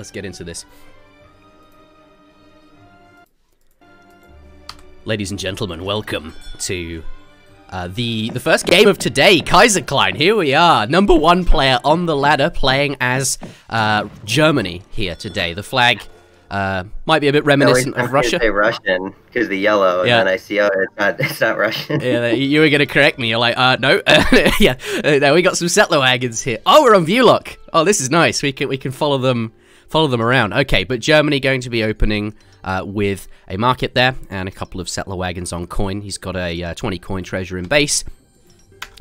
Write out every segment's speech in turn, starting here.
let's get into this. Ladies and gentlemen, welcome to the first game of today, Kaiserklein. Here we are, #1 player on the ladder, playing as Germany here today. The flag might be a bit reminiscent of Russia. Say Russian because the yellow, and then I see, oh, it's not Russian. Yeah, you were gonna correct me. You're like, no, yeah. Now we got some settler wagons here. Oh, we're on view lock. Oh, this is nice. We can follow them around. Okay, but Germany going to be opening with a market there and a couple of settler wagons on coin. He's got a 20 coin treasure in base,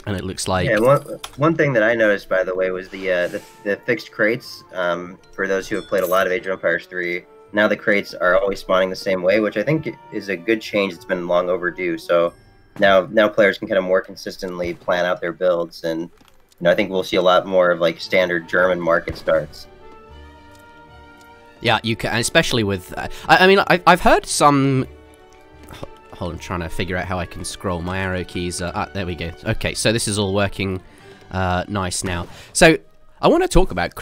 and it looks like... Yeah, one thing that I noticed, by the way, was the fixed crates. For those who have played a lot of Age of Empires 3, now the crates are always spawning the same way, which I think is a good change. It's been long overdue. So now players can kind of more consistently plan out their builds, and I think we'll see a lot more of like standard German market starts. Yeah, you can, especially with... I mean, I've heard some... Hold on, I'm trying to figure out how I can scroll. My arrow keys are... there we go. Okay, so this is all working nice now. So, I want to talk about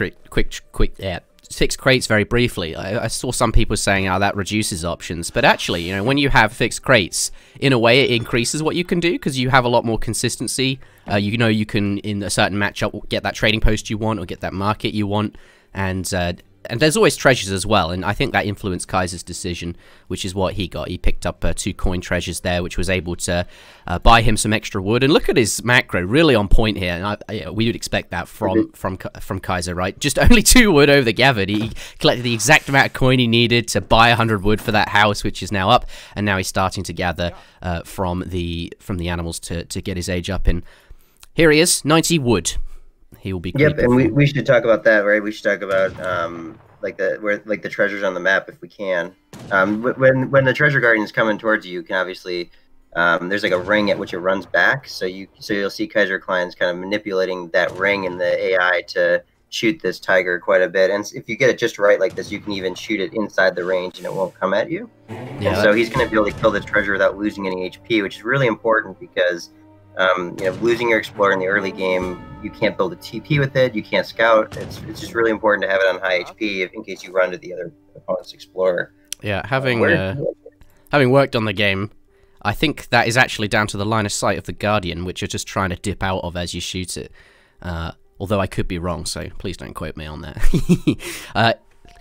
fixed crates very briefly. I saw some people saying, oh, that reduces options. But actually, when you have fixed crates, in a way, it increases what you can do, because you have a lot more consistency. You can, in a certain matchup, get that trading post you want, or get that market you want, and there's always treasures as well, and I think that influenced Kaiser's decision, which is what he got. He picked up 2 coin treasures there, which was able to buy him some extra wood. And look at his macro, really on point here. And we would expect that from Kaiser, right? Just only 2 wood over the gathered. He collected the exact amount of coin he needed to buy 100 wood for that house, which is now up. And now he's starting to gather from the animals to get his age up. And here he is, 90 wood. He will be. Yep, and we should talk about that, right? We should talk about the treasures on the map if we can. When the treasure garden is coming towards you, you can obviously there's like a ring at which it runs back. So you'll see Kaiserklein's kind of manipulating that ring in the AI to shoot this tiger quite a bit. And if you get it just right like this, you can even shoot it inside the range and it won't come at you. Yeah. And so he's going to be able to kill this treasure without losing any HP, which is really important because. Losing your explorer in the early game, you can't build a TP with it, you can't scout. It's just really important to have it on high HP in case you run to the other opponent's explorer. Yeah, having worked on the game, I think that is actually down to the line of sight of the Guardian, which you're just trying to dip out of as you shoot it. Although I could be wrong, so please don't quote me on that.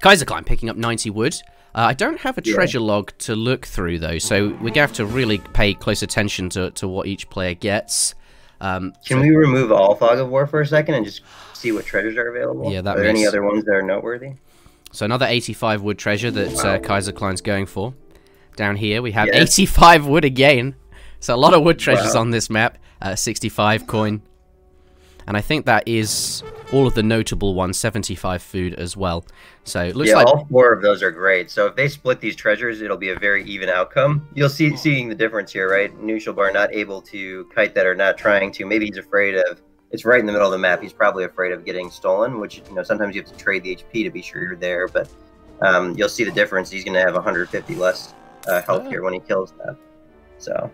Kaiserklein picking up 90 wood. I don't have a treasure log to look through, though, so we're going to have to really pay close attention to what each player gets. Can we remove all Fog of War for a second and just see what treasures are available? Yeah, are there any other ones that are noteworthy? So another 85 wood treasure that Kaiserklein's going for. Down here we have 85 wood again. So a lot of wood treasures on this map. 65 coin. And I think that is all of the notable ones, 75 food as well. So it looks like all 4 of those are great. So if they split these treasures, it'll be a very even outcome. You'll seeing the difference here, right? Knuschelbär not able to kite that or not trying to. Maybe he's afraid of. It's right in the middle of the map. He's probably afraid of getting stolen, which sometimes you have to trade the HP to be sure you're there. But you'll see the difference. He's going to have 150 less health here when he kills that. So.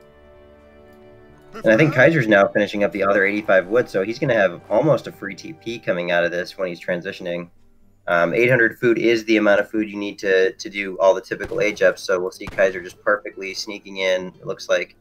And I think Kaiser's now finishing up the other 85 wood, so he's going to have almost a free TP coming out of this when he's transitioning. 800 food is the amount of food you need to do all the typical age ups, so we'll see Kaiser just perfectly sneaking in. It looks like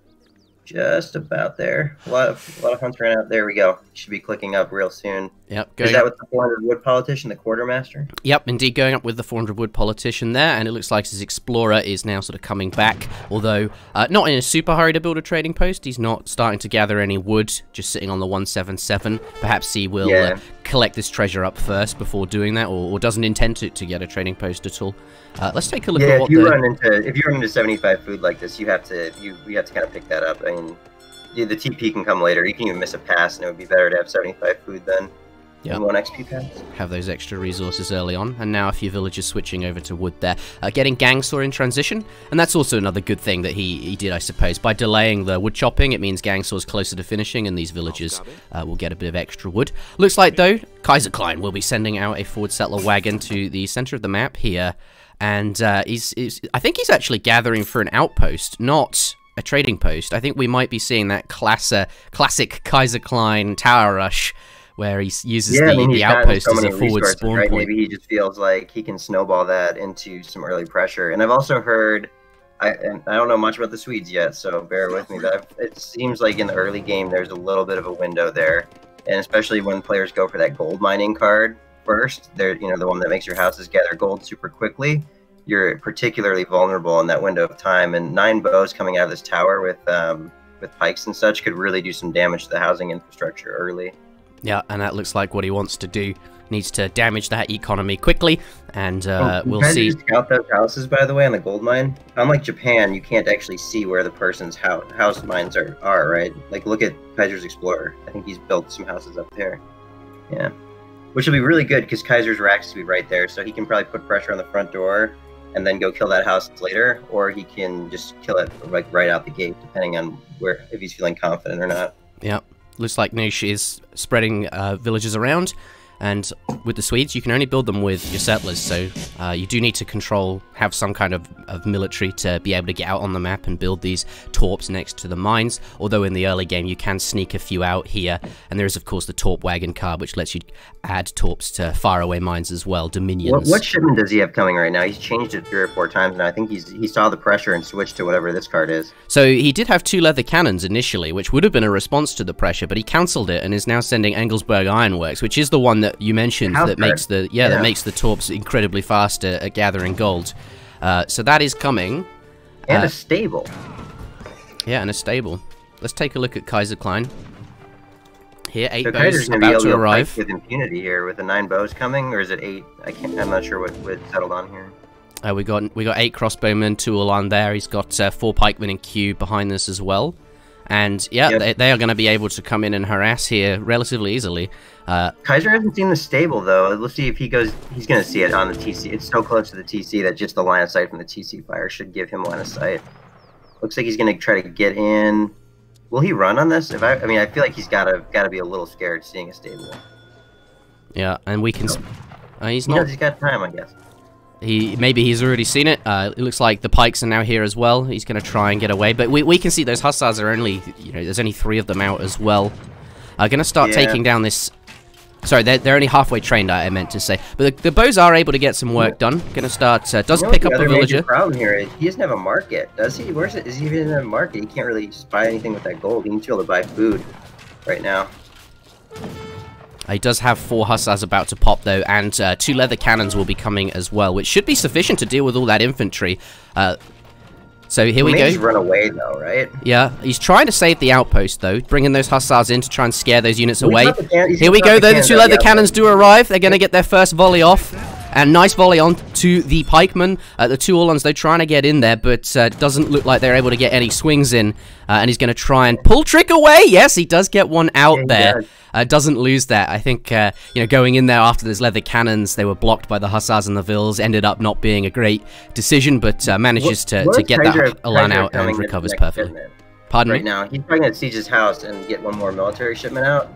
just about there. A lot of hunts ran out. There we go. Should be clicking up real soon. Yep. Is that with the 400 wood politician, the quartermaster? Yep, indeed, going up with the 400 wood politician there, and it looks like his explorer is now sort of coming back, although not in a super hurry to build a trading post. He's not starting to gather any wood, just sitting on the 177. Perhaps he will collect this treasure up first before doing that, or doesn't intend to get a trading post at all. Let's take a look at what if you run into 75 food like this, you have to kind of pick that up. I mean, the TP can come later. You can even miss a pass, and it would be better to have 75 food then. Yeah. 1 XP pass. Have those extra resources early on, and now a few villagers switching over to wood there. Getting Gangsaw in transition, and that's also another good thing that he did, I suppose. By delaying the wood chopping, it means Gangsaw's closer to finishing, and these villagers will get a bit of extra wood. Looks like, though, Kaiserklein will be sending out a forward settler wagon to the center of the map here, and I think he's actually gathering for an outpost, not a trading post. I think we might be seeing that classic Kaiserklein tower rush, where he uses Yeah, I mean, the he's gotten outpost so as a many forward resources, spawn right? point. Maybe he just feels like he can snowball that into some early pressure. And I've also heard, and I don't know much about the Swedes yet, so bear with me, but it seems like in the early game there's a little bit of a window there, and especially when players go for that gold mining card first, they're the one that makes your houses gather gold super quickly. You're particularly vulnerable in that window of time, and 9 bows coming out of this tower with pikes and such could really do some damage to the housing infrastructure early. Yeah, and that looks like what he wants to do. Needs to damage that economy quickly, and we'll see. You scout those houses, by the way, on the gold mine. Unlike Japan, you can't actually see where the person's house mines are, right? Like, look at Kaiser's Explorer. I think he's built some houses up there. Yeah. Which will be really good, because Kaiser's racks will be right there, so he can probably put pressure on the front door and then go kill that house later, or he can just kill it like right out the gate, depending on if he's feeling confident or not. Yeah. Looks like Knusch is spreading villages around, and with the Swedes, you can only build them with your settlers, so you do need to have some kind of military to be able to get out on the map and build these torps next to the mines, although in the early game you can sneak a few out here, and there is of course the torp wagon card, which lets you add torps to faraway mines as well, dominions. What shipment does he have coming right now? He's changed it 3 or 4 times now. I think he saw the pressure and switched to whatever this card is. So he did have 2 leather cannons initially, which would have been a response to the pressure, but he cancelled it and is now sending Engelsberg Ironworks, which is the one that you mentioned that makes that makes the torps incredibly fast at gathering gold. So that is coming. And a stable. Yeah, and a stable. Let's take a look at Kaiserklein. Here, 8 so bows about to arrive. With impunity here, with the 9 bows coming, or is it 8? I'm not sure what settled on here. We got 8 crossbowmen, 2 all on there. He's got 4 pikemen in queue behind this as well. And yeah, yep. they are going to be able to come in and harass here relatively easily. Kaiser hasn't seen the stable though. Let's see if he goes. He's going to see it on the TC. It's so close to the TC that just the line of sight from the TC fire should give him line of sight. Looks like he's going to try to get in. Will he run on this? I mean, I feel like he's got to be a little scared seeing a stable. Yeah, and we can. He's got time, I guess. Maybe he's already seen it. It looks like the pikes are now here as well. He's going to try and get away, but we can see those hussars are only, there's only 3 of them out as well. Going to start taking down this. Sorry, they're only halfway trained, I meant to say. But the bows are able to get some work done. Going to start. Does pick up a villager. The problem here is he doesn't have a market, does he? Where's it? Is he even in a market? He can't really just buy anything with that gold. He needs to be able to buy food right now. He does have 4 hussars about to pop, though, and 2 leather cannons will be coming as well, which should be sufficient to deal with all that infantry. So here we go. He's run away, though, right? Yeah, he's trying to save the outpost, though, bringing those hussars in to try and scare those units away. Here we go, though. The 2 leather cannons do arrive. They're going to get their first volley off. And nice volley on to the pikemen. The 2 Orlons, though, trying to get in there, but doesn't look like they're able to get any swings in. And he's going to try and pull trick away. Yes, he does get one out there. Doesn't lose that. I think, going in there after those leather cannons, they were blocked by the hussars and the vills. Ended up not being a great decision, but manages to get that Elan out and recovers perfectly. Pardon me? Right now, he's probably going to siege his house and get one more military shipment out.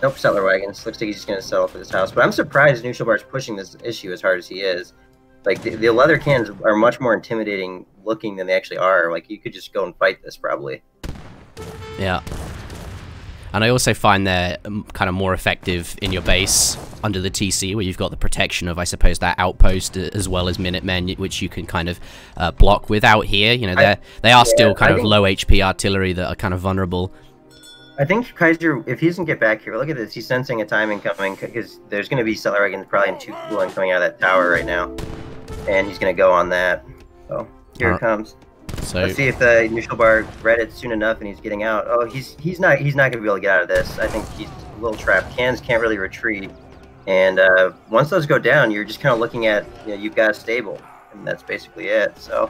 Nope, settler wagons. Looks like he's just going to settle for this house. But I'm surprised Knuschelbär is pushing this issue as hard as he is. Like, the leather cannons are much more intimidating looking than they actually are. Like, you could just go and fight this, probably. Yeah. And I also find they're kind of more effective in your base under the TC, where you've got the protection of, I suppose, that outpost, as well as Minutemen, which you can kind of block without here. They are still kind of low HP artillery that are kind of vulnerable. I think Kaiser, if he doesn't get back here, look at this. He's sensing a time incoming, because there's going to be settler wagons probably in 2 cooling coming out of that tower right now. And he's going to go on that. So, here it comes. So, let's see if the Knuschelbär read it soon enough and he's getting out. Oh, he's not going to be able to get out of this. I think he's a little trapped. Cans can't really retreat. And once those go down, you're just kind of looking at, you've got a stable. And that's basically it. So,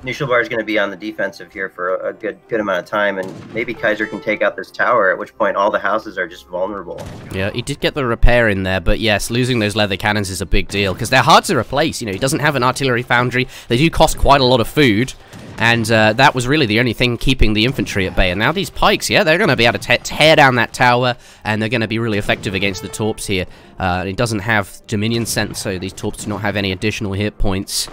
Knuschelbär is going to be on the defensive here for a good amount of time, and maybe Kaiser can take out this tower, at which point all the houses are just vulnerable. Yeah, he did get the repair in there, but yes, losing those leather cannons is a big deal, because they're hard to replace. He doesn't have an artillery foundry. They do cost quite a lot of food, and that was really the only thing keeping the infantry at bay. And now these pikes, they're going to be able to tear down that tower, and they're going to be really effective against the torps here. It doesn't have Dominion sense, so these torps do not have any additional hit points.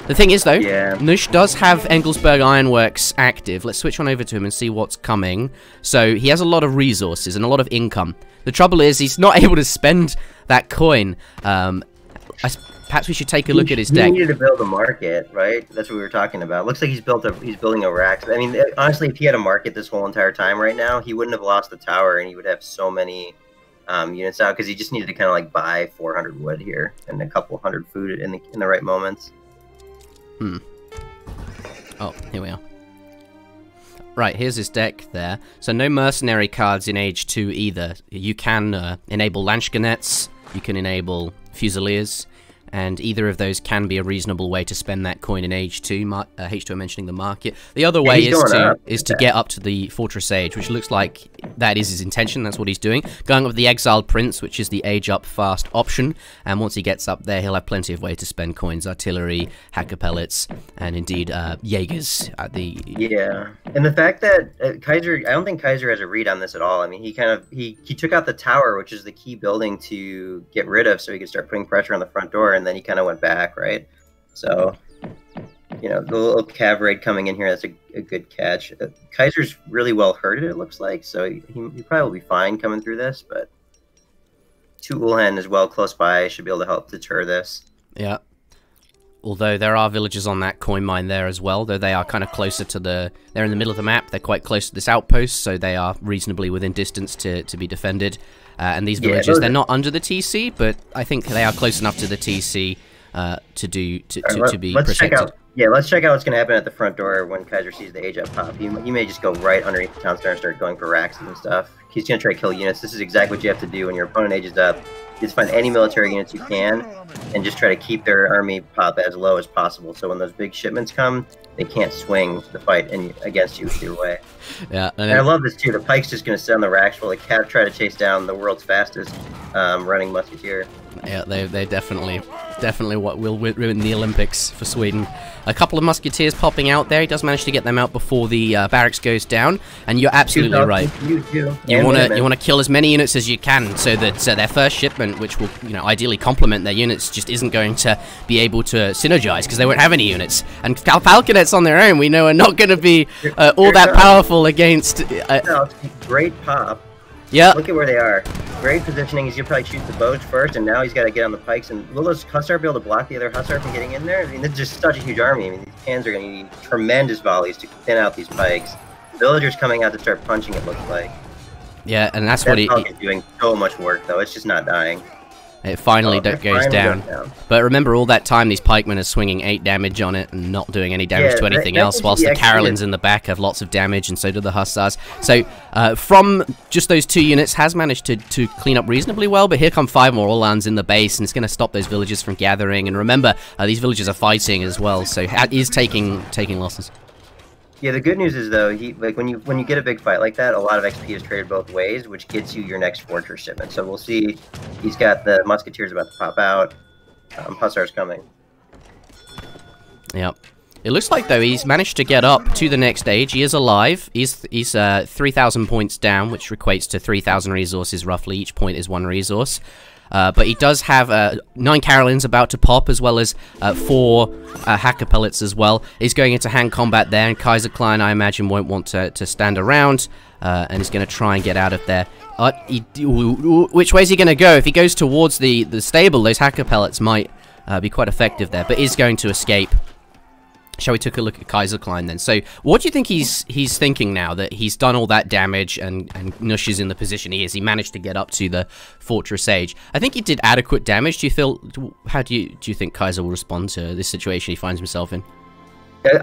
The thing is, though, Yeah. Nush does have Engelsberg Ironworks active. Let's switch on over to him and see what's coming. So he has a lot of resources and a lot of income. The trouble is he's not able to spend that coin. Perhaps we should take a look at his deck. He needed to build a market, right? That's what we were talking about. Looks like he's building a rack. I mean, honestly, if he had a market this whole entire time right now, he wouldn't have lost the tower, and he would have so many units out because he just needed to kind of like buy 400 wood here and a couple hundred food in the right moments. Oh, here we are. Right, here's his deck there. So no mercenary cards in Age 2 either. You can enable Lanschgenets, you can enable Fusiliers, and either of those can be a reasonable way to spend that coin in Age 2. H2 mentioning the market. The other way is to get up to the Fortress Age, which looks like that is his intention. That's what he's doing. Going up with the Exiled Prince, which is the Age Up fast option. And once he gets up there, he'll have plenty of way to spend coins. Artillery, Hacker Pellets, and indeed Jaegers at the... Yeah, and the fact that Kaiser... I don't think Kaiser has a read on this at all. I mean, he took out the tower, which is the key building to get rid of so he could start putting pressure on the front door, and then he kind of went back, right? So, you know, the little cav raid coming in here, that's a good catch. Kaiser's really well hurted, it looks like, so he probably will be fine coming through this, but 2 Ulhan as well close by should be able to help deter this. Yeah. Although there are villagers on that coin mine there as well, though they are kind of closer to the... They're in the middle of the map, they're quite close to this outpost, so they are reasonably within distance to be defended. And these villagers, they're not under the TC, but I think they are close enough to the TC to be protected. Let's check out what's going to happen at the front door when Kaiser sees the Age Up pop. He may just go right underneath the town square and start going for racks and stuff. He's going to try to kill units. This is exactly what you have to do when your opponent ages up. You just find any military units you can and just try to keep their army pop as low as possible. So when those big shipments come, they can't swing the fight against you either way. Yeah, and I love this too. The pike's just going to sit on the racks while the cat try to chase down the world's fastest running musketeer. Yeah, they definitely what will win the Olympics for Sweden. A couple of musketeers popping out there. He does manage to get them out before the barracks goes down. And you're absolutely right. You want to kill as many units as you can, so that their first shipment, which will ideally complement their units, just isn't going to be able to synergize because they won't have any units. And Falconets on their own, we know, are not going to be all that powerful against. Great pop. Yeah. Look at where they are. Great positioning. He's going to probably shoot the bows first, and now he's got to get on the pikes. And will those Hussar be able to block the other Hussar from getting in there? I mean, this is just such a huge army. I mean, these cans are going to need tremendous volleys to thin out these pikes. Villagers coming out to start punching, it looks like. Yeah, and that's what he's doing so much work, though. It's just not dying. It finally goes down. But remember, all that time, these pikemen are swinging 8 damage on it and not doing any damage to anything else, whilst the Carolines in the back have lots of damage, and so do the Hussars. So, from just those 2 units, has managed to clean up reasonably well, but here come 5 more Uhlans in the base, and it's going to stop those villagers from gathering. And remember, these villagers are fighting as well, so he is taking losses. Yeah, the good news is though, when you get a big fight like that, a lot of XP is traded both ways, which gets you your next fortress shipment. So we'll see. He's got the musketeers about to pop out. Hussars coming. Yep. It looks like though he's managed to get up to the next stage. He is alive. He's 3,000 points down, which equates to 3,000 resources roughly. Each point is 1 resource. But he does have 9 Carolines about to pop, as well as 4 Hacker Pellets as well. He's going into hand combat there, and Kaiserklein, I imagine, won't want to stand around, and he's going to try and get out of there. Which way is he going to go? If he goes towards the stable, those Hacker Pellets might be quite effective there, but is going to escape. Shall we take a look at Kaiserklein then? So, what do you think he's thinking now that he's done all that damage and Nush is in the position he is? He managed to get up to the Fortress Age. I think he did adequate damage. How do you think Kaiser will respond to this situation he finds himself in?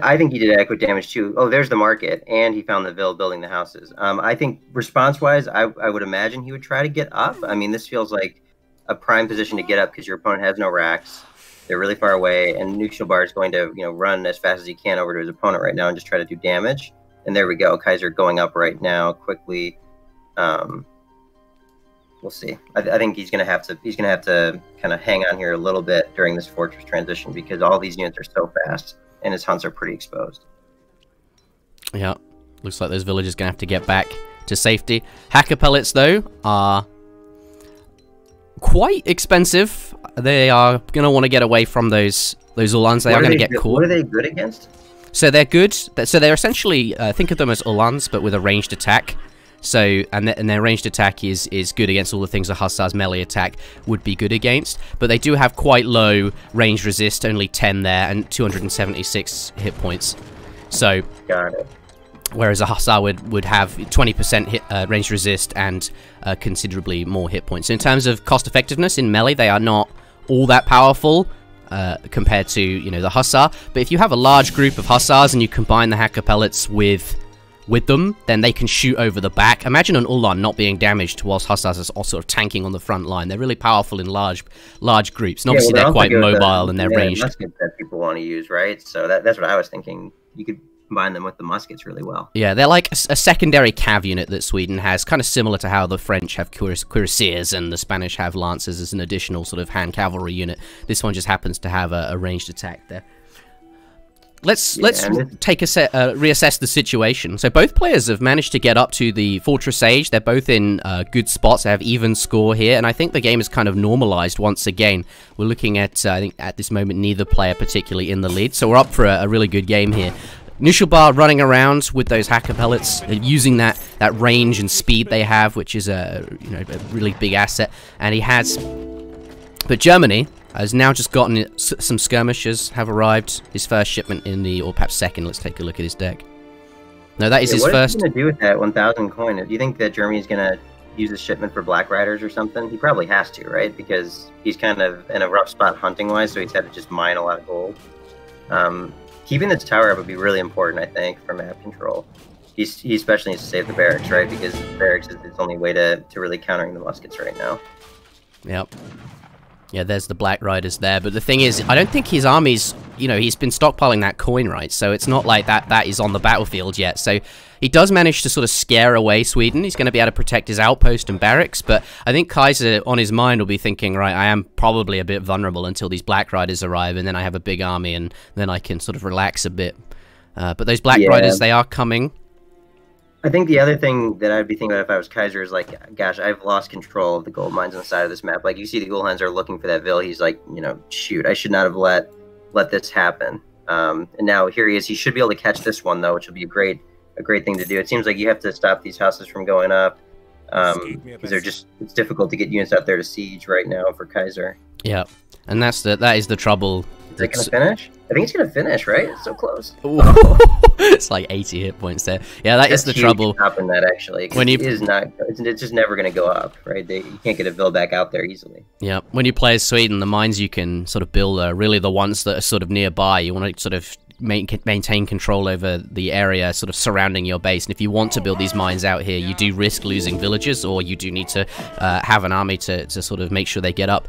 I think he did adequate damage too. Oh, there's the market, and he found the Ville building the houses. I think response-wise, I would imagine he would try to get up. I mean, this feels like a prime position to get up because your opponent has no racks. They're really far away, and Knuschelbär is going to, run as fast as he can over to his opponent right now and just try to do damage. And there we go. Kaiser going up right now quickly. We'll see. I think he's gonna have to kind of hang on here a little bit during this fortress transition because all these units are so fast and his hunts are pretty exposed. Yeah, looks like those villagers gonna have to get back to safety. Hacker Pellets though are quite expensive. They are going to want to get away from those Those Uhlans, they are going to get caught. What are they good against? So they're good. So they're essentially, think of them as Uhlans, but with a ranged attack. So, and their ranged attack is good against all the things a Hussar's melee attack would be good against. But they do have quite low range resist, only 10 there, and 276 hit points. So, got it. Whereas a Hussar would have 20% hit, range resist and considerably more hit points. So in terms of cost effectiveness in melee, they are not all that powerful compared to, you know, the Hussar. But if you have a large group of Hussars and you combine the hacker pellets with them, then they can shoot over the back. Imagine an Uhlan not being damaged whilst Hussars are sort of tanking on the front line. They're really powerful in large groups. And obviously they're quite mobile and they're ranged. Muskets that people want to use, right? So that's what I was thinking. You could combine them with the muskets really well. Yeah, they're like a secondary cav unit that Sweden has, kind of similar to how the French have cuirassiers and the Spanish have lancers as an additional sort of hand cavalry unit. This one just happens to have a ranged attack there. Let's take reassess the situation. So both players have managed to get up to the Fortress Age. They're both in good spots. They have even score here, and I think the game is kind of normalized once again. We're looking at, I think at this moment, neither player particularly in the lead, so we're up for a really good game here. Knuschelbär running around with those hacker pellets, using that range and speed they have, which is a really big asset, and he has. But Germany has now just gotten some skirmishers have arrived. His first shipment in the, or perhaps second. Let's take a look at his deck. No, that is his first. What is he going to do with that 1,000 coin? Do you think that Germany's going to use this shipment for Black Riders or something? He probably has to, right? Because he's kind of in a rough spot hunting-wise, so he's had to just mine a lot of gold. Keeping this tower up would be really important, I think, for map control. He especially needs to save the barracks, right? Because barracks is his only way to really countering the muskets right now. Yep. Yeah, there's the Black Riders there, but the thing is, I don't think his army's, you know, he's been stockpiling that coin, right? So it's not like that is on the battlefield yet. So he does manage to sort of scare away Sweden. He's going to be able to protect his outpost and barracks, but I think Kaiser, on his mind, will be thinking, right, I am probably a bit vulnerable until these Black Riders arrive, and then I have a big army, and then I can sort of relax a bit. But those Black Riders, they are coming. I think the other thing that I'd be thinking about if I was Kaiser is like, gosh, I've lost control of the gold mines on the side of this map. Like, you see the Uhlans are looking for that Vil. He's like, you know, shoot, I should not have let this happen. And now here he is. He should be able to catch this one, though, which will be a great thing to do. It seems like you have to stop these houses from going up because it's difficult to get units out there to siege right now for Kaiser. Yeah, and that is the trouble. Is it going to finish? I think it's going to finish, right? It's so close. It's like 80 hit points there. Yeah, that's the trouble. Stopping that, actually. When it's just never going to go up, right? You can't get a Vil back out there easily. Yeah, when you play as Sweden, the mines you can sort of build are really the ones that are sort of nearby. You want to sort of maintain control over the area sort of surrounding your base, and if you want to build these mines out here, you do risk losing villagers, or you do need to have an army to sort of make sure they get up.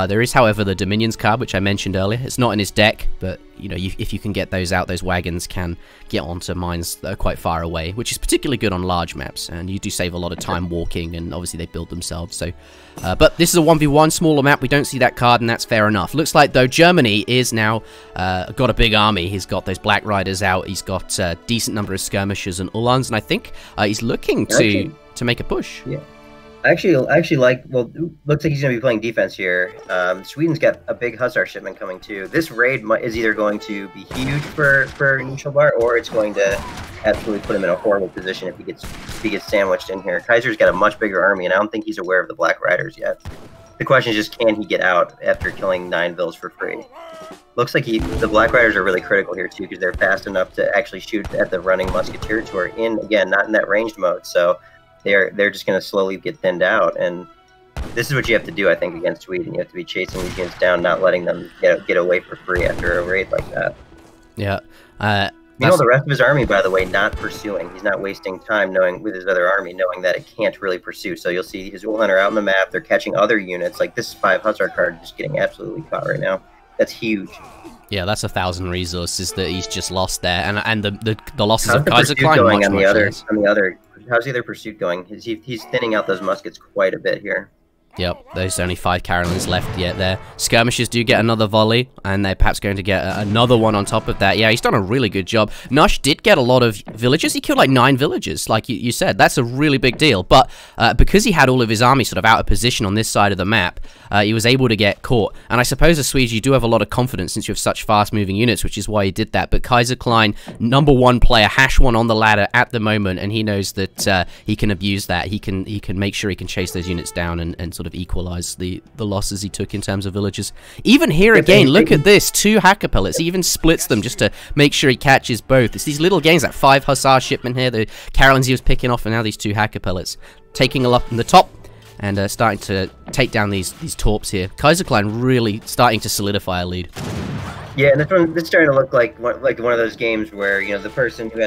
There is, however, the Dominions card, which I mentioned earlier. It's not in his deck, but you know, if you can get those out, those wagons can get onto mines that are quite far away, which is particularly good on large maps, and you do save a lot of time walking, and obviously they build themselves. So, but this is a 1v1 smaller map. We don't see that card, and that's fair enough. Looks like though Germany is now got a big army. He's got those Black Riders out. He's got a decent number of skirmishers and Uhlans, and I think he's looking to make a push. Yeah. Actually, looks like he's going to be playing defense here. Sweden's got a big Hussar shipment coming too. This raid is either going to be huge for Knuschelbär, or it's going to absolutely put him in a horrible position if he gets sandwiched in here. Kaiser's got a much bigger army, and I don't think he's aware of the Black Riders yet. The question is just, can he get out after killing 9 Vils for free? Looks like the Black Riders are really critical here too, because they're fast enough to actually shoot at the running musketeers who are not in that ranged mode. So they're just going to slowly get thinned out, and this is what you have to do, I think, against Sweden. You have to be chasing these units down, not letting them get away for free after a raid like that. Yeah. You know, the rest of his army, by the way, not pursuing. He's not wasting time with his other army, knowing that it can't really pursue. So you'll see his Uhlans are out on the map. They're catching other units. Like this 5 Hussar card just getting absolutely caught right now. That's huge. Yeah, that's 1,000 resources that he's just lost there, and the losses of Kaiserklein going on the other. How's the other pursuit going? He's thinning out those muskets quite a bit here. Yep, there's only 5 Carolines left yet there. Skirmishers do get another volley, and they're perhaps going to get another one on top of that. Yeah, he's done a really good job. Knusch did get a lot of villagers. He killed like 9 villagers, like you said. That's a really big deal. But because he had all of his army sort of out of position on this side of the map, he was able to get caught. And I suppose as Swedes, you do have a lot of confidence since you have such fast-moving units, which is why he did that. But Kaiserklein, #1 player, #1 on the ladder at the moment, and he knows that he can abuse that. He can make sure he can chase those units down and sort of equalize the losses he took in terms of villagers. Even here again, look at this, 2 hacker pellets. He even splits them just to make sure he catches both. It's these little gains, that 5 hussar shipment here, the Carolines he was picking off, and now these 2 hacker pellets taking a lot from the top and starting to take down these torps here. Kaiserklein really starting to solidify a lead. Yeah, and this starting to look like one of those games where, you know, the person who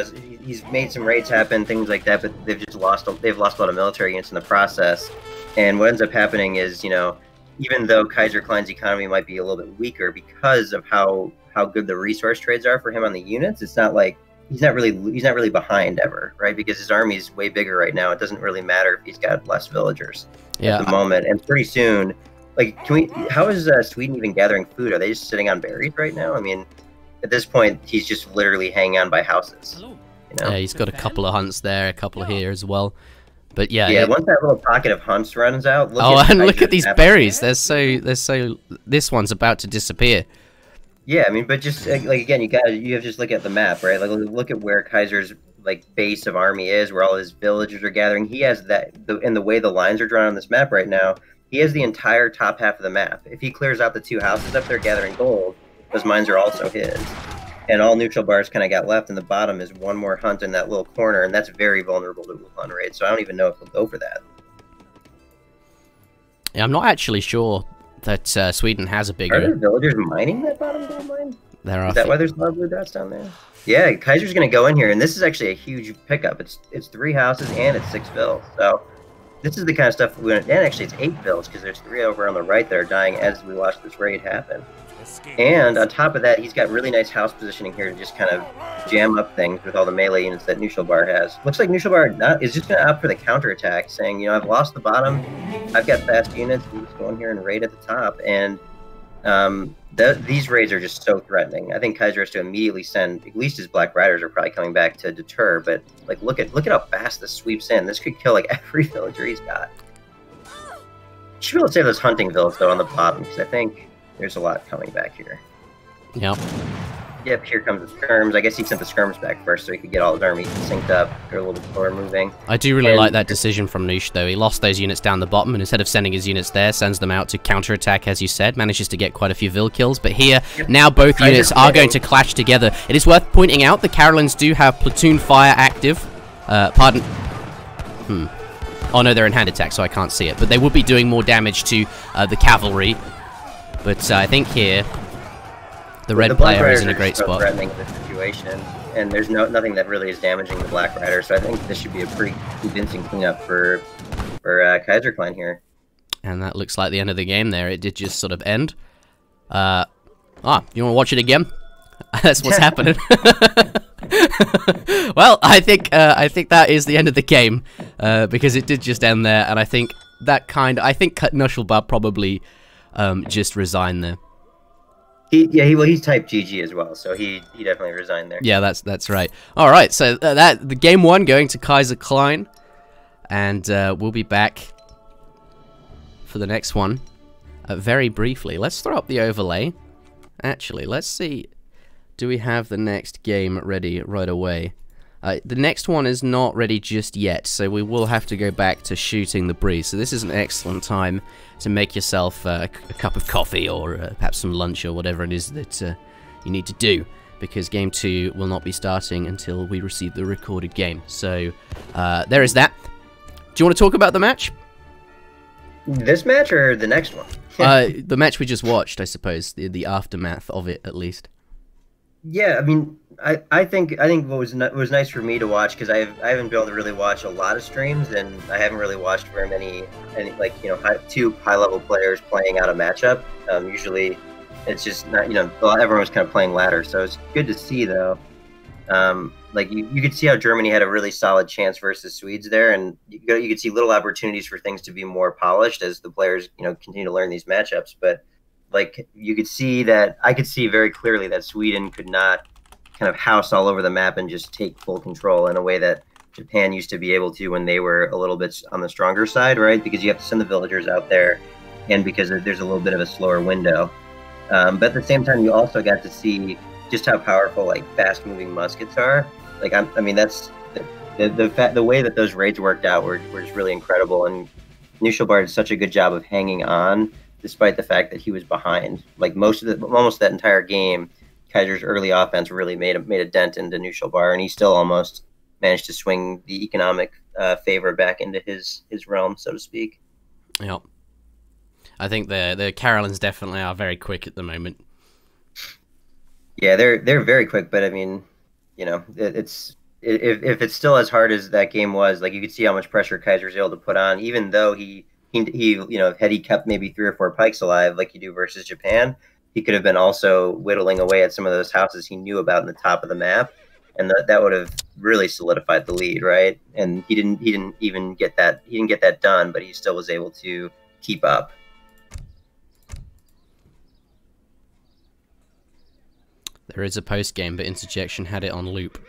he's made some raids happen, things like that, but they've lost a lot of military units in the process. And what ends up happening is, you know, even though Kaiserklein's economy might be a little bit weaker because of how good the resource trades are for him on the units, it's not like he's not really behind ever, right? Because his army's way bigger right now. It doesn't really matter if he's got less villagers at the moment. And pretty soon, like, how is Sweden even gathering food? Are they just sitting on berries right now? I mean, at this point, he's just literally hanging on by houses. You know? Yeah, he's got a couple of hunts there, a couple here as well. But yeah, once that little pocket of hunts runs out, look at these berries. They're so this one's about to disappear. Yeah, I mean, but just like again, you have to just look at the map, right? Like, look at where Kaiser's like base of army is, where all his villagers are gathering. He has that, and the way the lines are drawn on this map right now, he has the entire top half of the map. If he clears out the 2 houses up there gathering gold, those mines are also his. And all neutral bars kind of got left, and the bottom is one more hunt in that little corner, and that's very vulnerable to Wuhan raid. So I don't even know if he'll go for that. Yeah, I'm not actually sure that Sweden has a bigger. Are there villagers mining that bottom gold mine? There are. Is that why there's a lot of blue dots down there? Yeah, Kaiser's going to go in here, and this is actually a huge pickup. It's 3 houses and it's 6 vills. So this is the kind of stuff and actually it's 8 vills because there's 3 over on the right that are dying as we watch this raid happen. And on top of that, he's got really nice house positioning here to just kind of jam up things with all the melee units that Knuschelbär has. Looks like Knuschelbär is just going to opt for the counterattack, saying, you know, I've lost the bottom, I've got fast units, I'm just going here and raid at the top. And these raids are just so threatening. I think Kaiser has to immediately send, at least his Black Riders are probably coming back to deter, but like look at how fast this sweeps in. This could kill like every villager he's got. You should be able to save those hunting villas though on the bottom, because I think there's a lot coming back here. Yep. Yep, here comes the skirms. I guess he sent the skirms back first so he could get all his army synced up. They're a little bit slower moving. I do really like that decision from Knusch, though. He lost those units down the bottom, and instead of sending his units there, sends them out to counterattack, as you said. Manages to get quite a few Vil kills. But here, now both units are going to clash together. It is worth pointing out the Carolines do have platoon fire active. Pardon. Oh, no, they're in hand attack, so I can't see it. But they would be doing more damage to the cavalry. But I think here, the red player is in a great spot. Threatening the situation, and there's nothing that really is damaging the Black Rider, so I think this should be a pretty convincing cleanup for Kaiserklein here. And that looks like the end of the game there. It did just sort of end. You want to watch it again? That's what's happening. Well, I think that is the end of the game because it did just end there, and I think Knuschelbär probably just resigned there. He's typed GG as well, so he definitely resigned there. Yeah, that's right. All right, so the game 1 going to Kaiserklein, and we'll be back for the next one very briefly. Let's throw up the overlay. Actually, let's see. Do we have the next game ready right away? The next one is not ready just yet, so we will have to go back to shooting the breeze. So this is an excellent time to make yourself a cup of coffee or perhaps some lunch or whatever it is that you need to do, because game 2 will not be starting until we receive the recorded game. So there is that. Do you want to talk about the match? This match or the next one? The match we just watched, I suppose. The aftermath of it, at least. Yeah, I mean, I think what was nice for me to watch, because I haven't been able to really watch a lot of streams, and I haven't really watched very many like, you know, 2 high-level players playing out a matchup. Usually, it's just not, you know, everyone was kind of playing ladder, so it's good to see though. Like you could see how Germany had a really solid chance versus Swedes there, and you could see little opportunities for things to be more polished as the players, continue to learn these matchups. But like you could see that I could see very clearly that Sweden could not kind of house all over the map and just take full control in a way that Japan used to be able to when they were a little bit on the stronger side, right? Because you have to send the villagers out there, and because there's a little bit of a slower window. But at the same time, you also got to see just how powerful like fast-moving muskets are. Like I mean, that's the way that those raids worked out were just really incredible. And Knuschelbär did such a good job of hanging on, despite the fact that he was behind. Like almost that entire game, Kaiser's early offense really made a dent into Knuschelbär, and he still almost managed to swing the economic favor back into his realm, so to speak. Yep. I think the Carolines definitely are very quick at the moment. Yeah, they're very quick, but I mean, if it's still as hard as that game was, like you could see how much pressure Kaiser was able to put on, even though he had he kept maybe 3 or 4 pikes alive like you do versus Japan, he could have been also whittling away at some of those houses he knew about in the top of the map, and that would have really solidified the lead, right? And he didn't even get that. He didn't get that done, but he still was able to keep up. There is a post game, but Interjection had it on loop.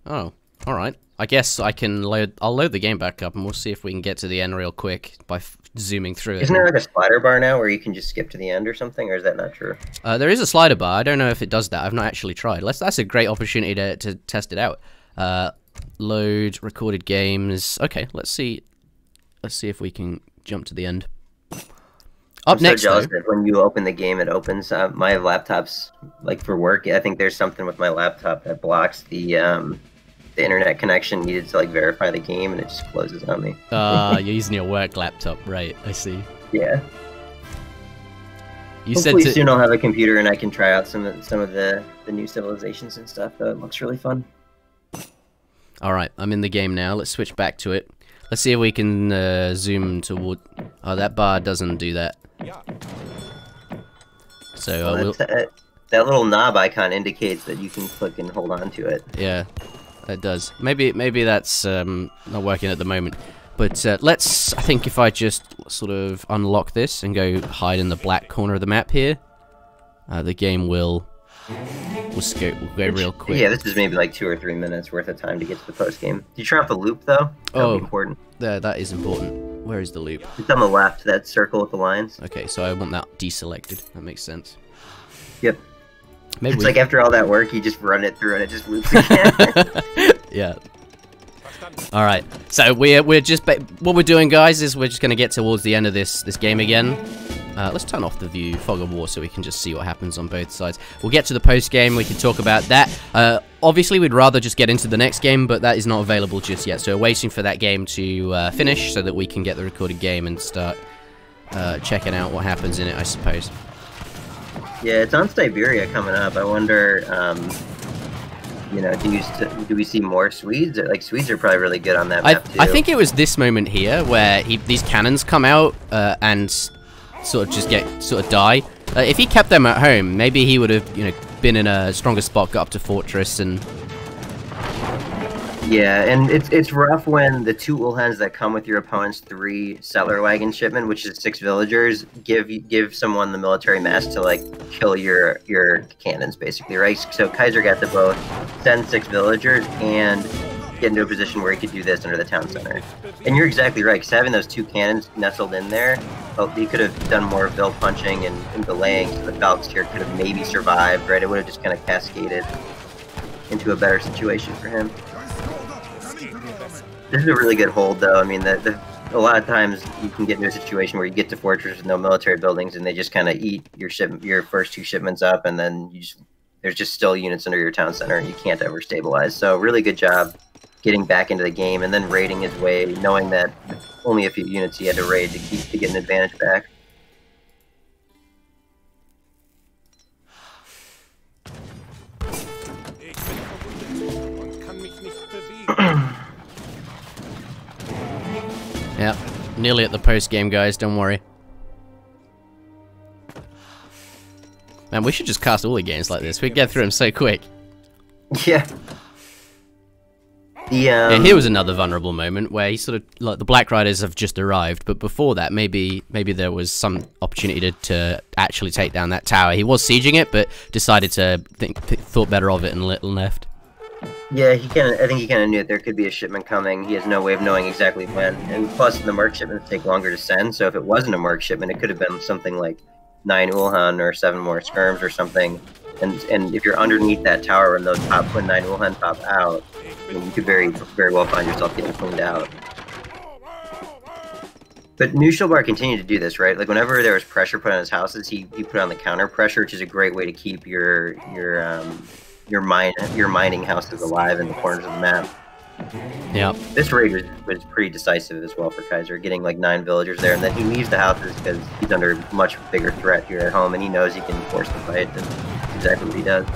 Oh, all right. I guess I can load. I'll load the game back up, and we'll see if we can get to the end real quick by zooming through it. Isn't there like a slider bar now where you can just skip to the end or something, or is that not true? There is a slider bar. I don't know if it does that. I've not actually tried. That's a great opportunity to test it out. Load recorded games. Okay, let's see. Let's see if we can jump to the end. Up next, so jealous that when you open the game, it opens. My laptop's like for work. I think there's something with my laptop that blocks the internet connection needed to like verify the game, and it just closes on me. You're using your work laptop, right? I see. Yeah. Hopefully soon I'll have a computer and I can try out some of the new civilizations and stuff. Though it looks really fun. All right, I'm in the game now. Let's switch back to it. Let's see if we can zoom toward. Oh, that bar doesn't do that. So that little knob icon indicates that you can click and hold on to it. Yeah, it does. Maybe that's not working at the moment. But let's. I think if I just sort of unlock this and go hide in the black corner of the map here, the game will go real quick. Yeah, this is maybe like 2 or 3 minutes worth of time to get to the post game. Did you turn off the loop though? That'd be important. That is important. Where is the loop? It's on the left, that circle with the lines. Okay, so I want that deselected. That makes sense. Yep. Maybe it's like after all that work, you just run it through and it just loops again. Yeah. All right. So we're just what we're doing, guys, is we're just gonna get towards the end of this game again. Let's turn off the view fog of war so we can just see what happens on both sides. We'll get to the post game. We can talk about that. Obviously, we'd rather just get into the next game, but that is not available just yet. So we're waiting for that game to finish so that we can get the recorded game and start checking out what happens in it, I suppose. Yeah, it's on Siberia coming up. I wonder, do we see more Swedes? Like, Swedes are probably really good on that map, too. I think it was this moment here where these cannons come out and sort of die. If he kept them at home, maybe he would have, been in a stronger spot, got up to fortress, and... Yeah, and it's rough when the 2 Ulhans that come with your opponent's 3 settler wagon shipment, which is 6 villagers, give someone the military mass to like kill your cannons, basically, right? So Kaiser got to both send 6 villagers and get into a position where he could do this under the town center. And you're exactly right, because having those 2 cannons nestled in there, he could have done more vill punching and delaying, so the Falcons here could have maybe survived, right? It would have just kind of cascaded into a better situation for him. This is a really good hold, though. I mean, a lot of times you can get into a situation where you get to fortress with no military buildings, and they just kind of eat your first 2 shipments up, and then there's just still units under your town center, and you can't ever stabilize. So really good job getting back into the game, and then raiding his way, knowing that only a few units he had to raid to get an advantage back. Yeah, nearly at the post game, guys. Don't worry. Man, we should just cast all the games like this. We'd get through them so quick. Yeah. Yeah, here was another vulnerable moment where he sort of, like, the Black Riders have just arrived, but before that, maybe there was some opportunity to actually take down that tower. He was sieging it, but decided to thought better of it and left. Yeah, I think he kind of knew that there could be a shipment coming. He has no way of knowing exactly when. And plus, the merc shipments take longer to send, so if it wasn't a merc shipment, it could have been something like 9 Ulhan or 7 more skirms or something. And if you're underneath that tower when 9 Ulhan pop out, you could very well find yourself getting cleaned out. But Knuschelbär continued to do this, right? Like, whenever there was pressure put on his houses, he put on the counter pressure, which is a great way to keep your mining houses alive in the corners of the map. Yeah. This raid was pretty decisive as well for Kaiser, getting like 9 villagers there, and then he leaves the houses because he's under a much bigger threat here at home, and he knows he can force the fight, and that's exactly what he does.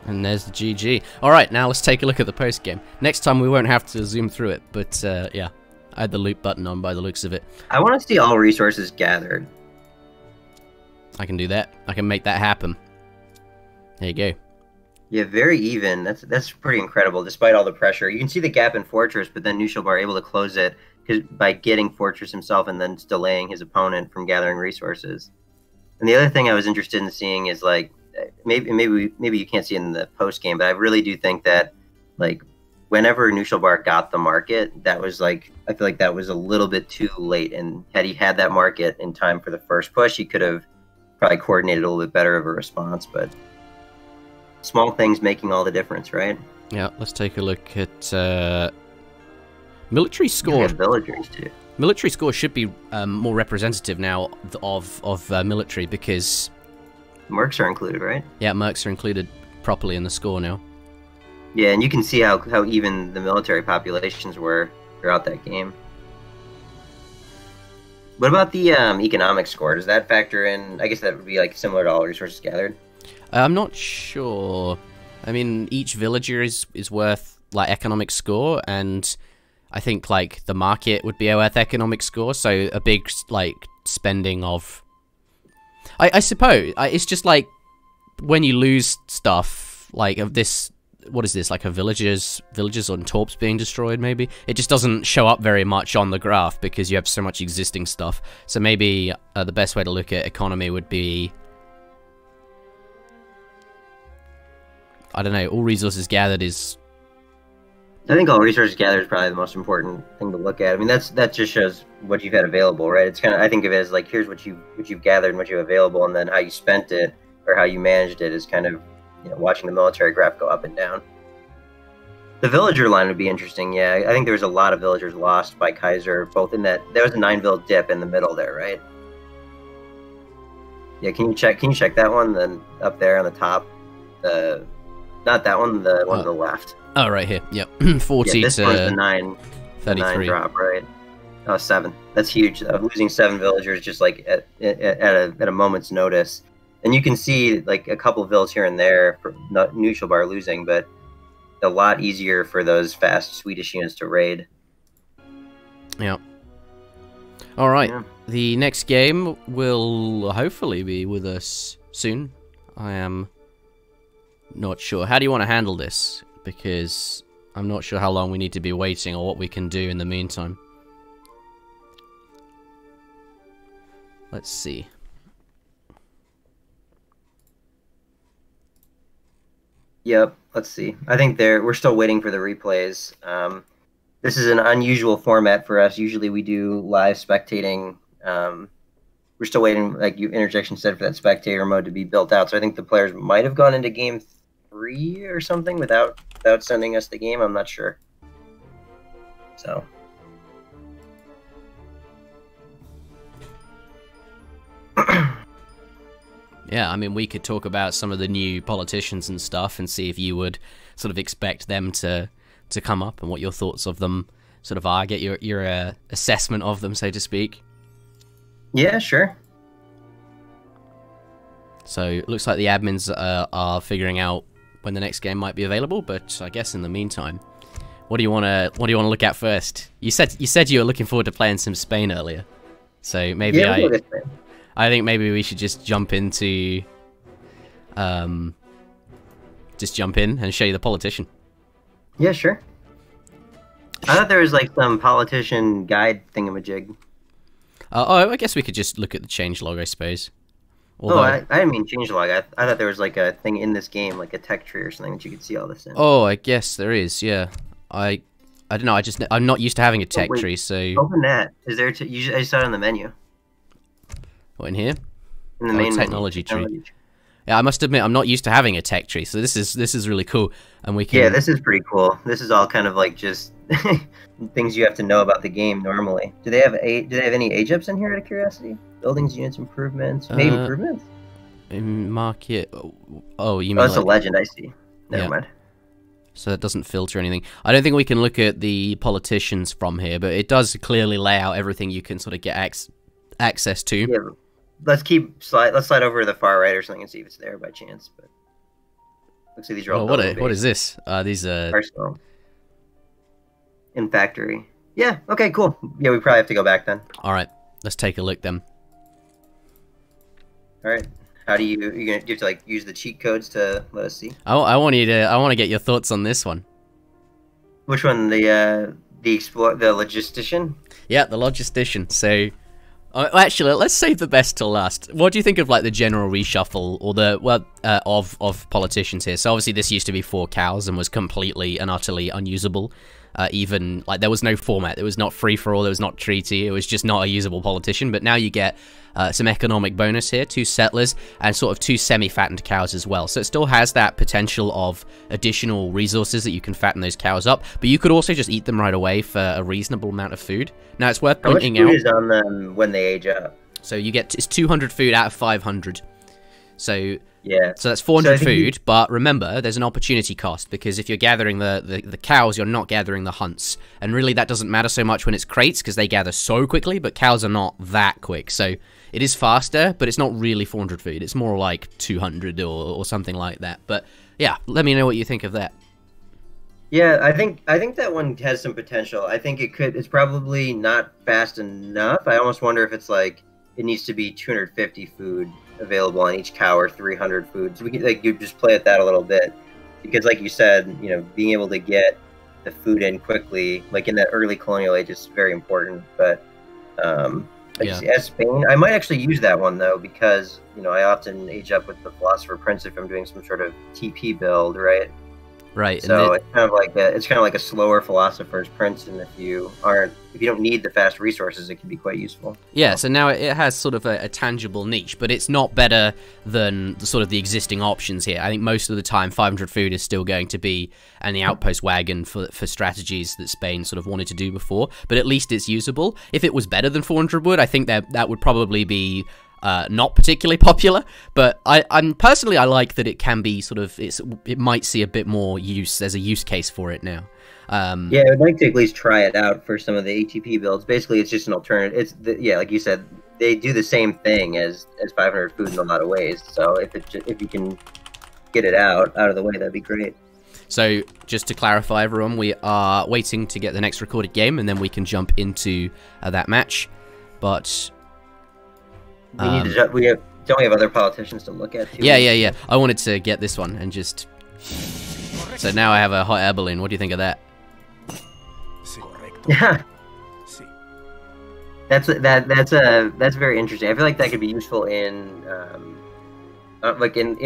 And there's the GG. Alright, now let's take a look at the post-game. Next time we won't have to zoom through it, but yeah. I had the loot button on by the looks of it. I want to see all resources gathered. I can do that. I can make that happen. There you go. Yeah, very even. That's pretty incredible, despite all the pressure. You can see the gap in Fortress, but then Knuschelbär able to close it by getting Fortress himself and then delaying his opponent from gathering resources. And the other thing I was interested in seeing is, like, maybe you can't see it in the post game, but I really do think that, like, whenever Knuschelbär got the market, that was like, I feel like that was a little bit too late. And had he had that market in time for the first push, he could have probably coordinated a little bit better of a response. But small things making all the difference, right? Yeah, let's take a look at military score. Villagers too. Military score should be more representative now of military, because mercs are included, right? Yeah, mercs are included properly in the score now. Yeah, and you can see how even the military populations were throughout that game. What about the economic score? Does that factor in? I guess that would be like similar to all resources gathered. I'm not sure. I mean, each villager is worth, like, economic score, and I think, like, the market would be worth economic score. So a big, like, spending of, I suppose it's just like when you lose stuff, like, of this. What is this, like a villages on torps being destroyed, maybe? It just doesn't show up very much on the graph because you have so much existing stuff. So maybe the best way to look at economy would be, I don't know, all resources gathered is... I think all resources gathered is probably the most important thing to look at. I mean, that just shows what you've had available, right? It's kind of, I think of it as like, here's what you've gathered and what you have available, and then how you spent it or how you managed it is kind of, you know, watching the military graph go up and down. The villager line would be interesting. Yeah, I think there was a lot of villagers lost by Kaiser, both in that there was a 9-vill dip in the middle there, right? Yeah, can you check that one? Then up there on the top, not that one, the one to the left. Oh, right here. Yep, 40 yeah, this to one's the 9, 33. The 9 drop, right? Oh, 7. That's huge. Losing 7 villagers just like at a moment's notice. And you can see, like, a couple of vills here and there for Knuschelbär losing, but a lot easier for those fast Swedish units to raid. Yeah. All right. Yeah. The next game will hopefully be with us soon. I am not sure. How do you want to handle this? Because I'm not sure how long we need to be waiting or what we can do in the meantime. Let's see. Yep, let's see. I think we're still waiting for the replays. This is an unusual format for us. Usually we do live spectating. We're still waiting, like Interjection said, for that spectator mode to be built out. So I think the players might have gone into game 3 or something without sending us the game. I'm not sure. So. Yeah, I mean, we could talk about some of the new politicians and stuff and see if you would sort of expect them to come up and what your thoughts of them sort of are. Get your assessment of them, so to speak. Yeah, sure. So it looks like the admins are figuring out when the next game might be available, but I guess in the meantime, what do you want to look at first? You said you were looking forward to playing some Spain earlier, so maybe yeah, I think maybe we should just jump into, just jump in and show you the politician. Yeah, sure. I thought there was like some politician guide thingamajig. Oh, I guess we could just look at the changelog, I suppose. Although... Oh, I didn't mean changelog. I thought there was like a thing in this game, like a tech tree or something that you could see all this in. Oh, I guess there is. Yeah, I don't know. I'm not used to having a tech tree, so. Open that. Is there? I just saw it on the menu. What, in here? In the main technology tree. Yeah, I must admit I'm not used to having a tech tree, so this is really cool, and we can. Yeah, this is pretty cool. This is all kind of like just things you have to know about the game normally. Do they have any AGEPs in here out of curiosity? Buildings, units, improvements, made improvements. Market. Oh, you mean? Oh, that's a legend. I see. Never mind. So that doesn't filter anything. I don't think we can look at the politicians from here, but it does clearly lay out everything you can sort of get access to. Yeah. Let's slide over to the far right or something and see if it's there by chance. But looks like these are all. What is this? These are Arsenal. In factory. Yeah. Okay. Cool. Yeah, we probably have to go back then. All right. Let's take a look then. All right. How do you have to like use the cheat codes to let us see? I want to get your thoughts on this one. Which one? The logistician? Yeah, the logistician. So. Actually, let's save the best till last. What do you think of like the general reshuffle or the of politicians here? So obviously this used to be 4 cows and was completely and utterly unusable. Even like there was no format. It was not free for all. There was not treaty. It was just not a usable politician. But now you get some economic bonus here, 2 settlers and sort of 2 semi-fattened cows as well. So it still has that potential of additional resources that you can fatten those cows up. But you could also just eat them right away for a reasonable amount of food. Now it's worth pointing out. How much food is on them when they age up? So you get it's 200 food out of 500. So yeah. So that's 400 food, but remember, there's an opportunity cost, because if you're gathering the cows, you're not gathering the hunts. And really, that doesn't matter so much when it's crates, because they gather so quickly, but cows are not that quick. So it is faster, but it's not really 400 food. It's more like 200 or something like that. But yeah, let me know what you think of that. Yeah, I think that one has some potential. I think it's probably not fast enough. I almost wonder if it's like, it needs to be 250 food available on each cow or 300 food. So we can you just play at that a little bit, because like you said, being able to get the food in quickly, like in that early colonial age, is very important. But as Spain, I might actually use that one though, because I often age up with the Philosopher Prince if I'm doing some sort of TP build, right? Right. So it's kind of like a slower Philosopher's Prince, and if you don't need the fast resources, it can be quite useful. Yeah. So now it has sort of a tangible niche, but it's not better than the existing options here. I think most of the time 500 food is still going to be, and the outpost wagon for strategies that Spain sort of wanted to do before. But at least it's usable. If it was better than 400 wood, I think that would probably be. Not particularly popular, but I'm personally I like that it can be it might see a bit more use. There's a use case for it now. Yeah, I'd like to at least try it out for some of the ATP builds. Basically, it's just an alternative. Like you said, they do the same thing as 500 food in a lot of ways. So if you can get it out of the way, that'd be great. So just to clarify, everyone, we are waiting to get the next recorded game, and then we can jump into that match. But don't we have other politicians to look at too? Yeah. I wanted to get this one and just. So now I have a hot air balloon. What do you think of that? Yeah. That's very interesting. I feel like that could be useful in like in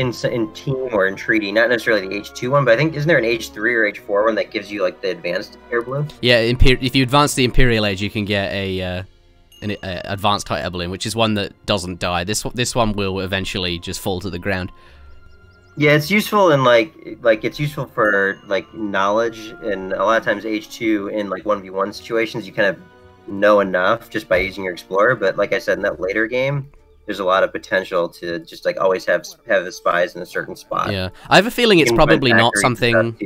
team or in treaty, not necessarily the H2 one, but I think isn't there an H3 or H4 one that gives you like the advanced air balloon? Yeah, if you advance the Imperial Age, you can get an advanced hot air balloon, which is one that doesn't die. This one will eventually just fall to the ground. Yeah, it's useful in like it's useful for like knowledge, and a lot of times H2 in like 1v1 situations you kind of know enough just by using your explorer. But like I said, in that later game, there's a lot of potential to just like always have the spies in a certain spot. Yeah, I have a feeling it's probably not something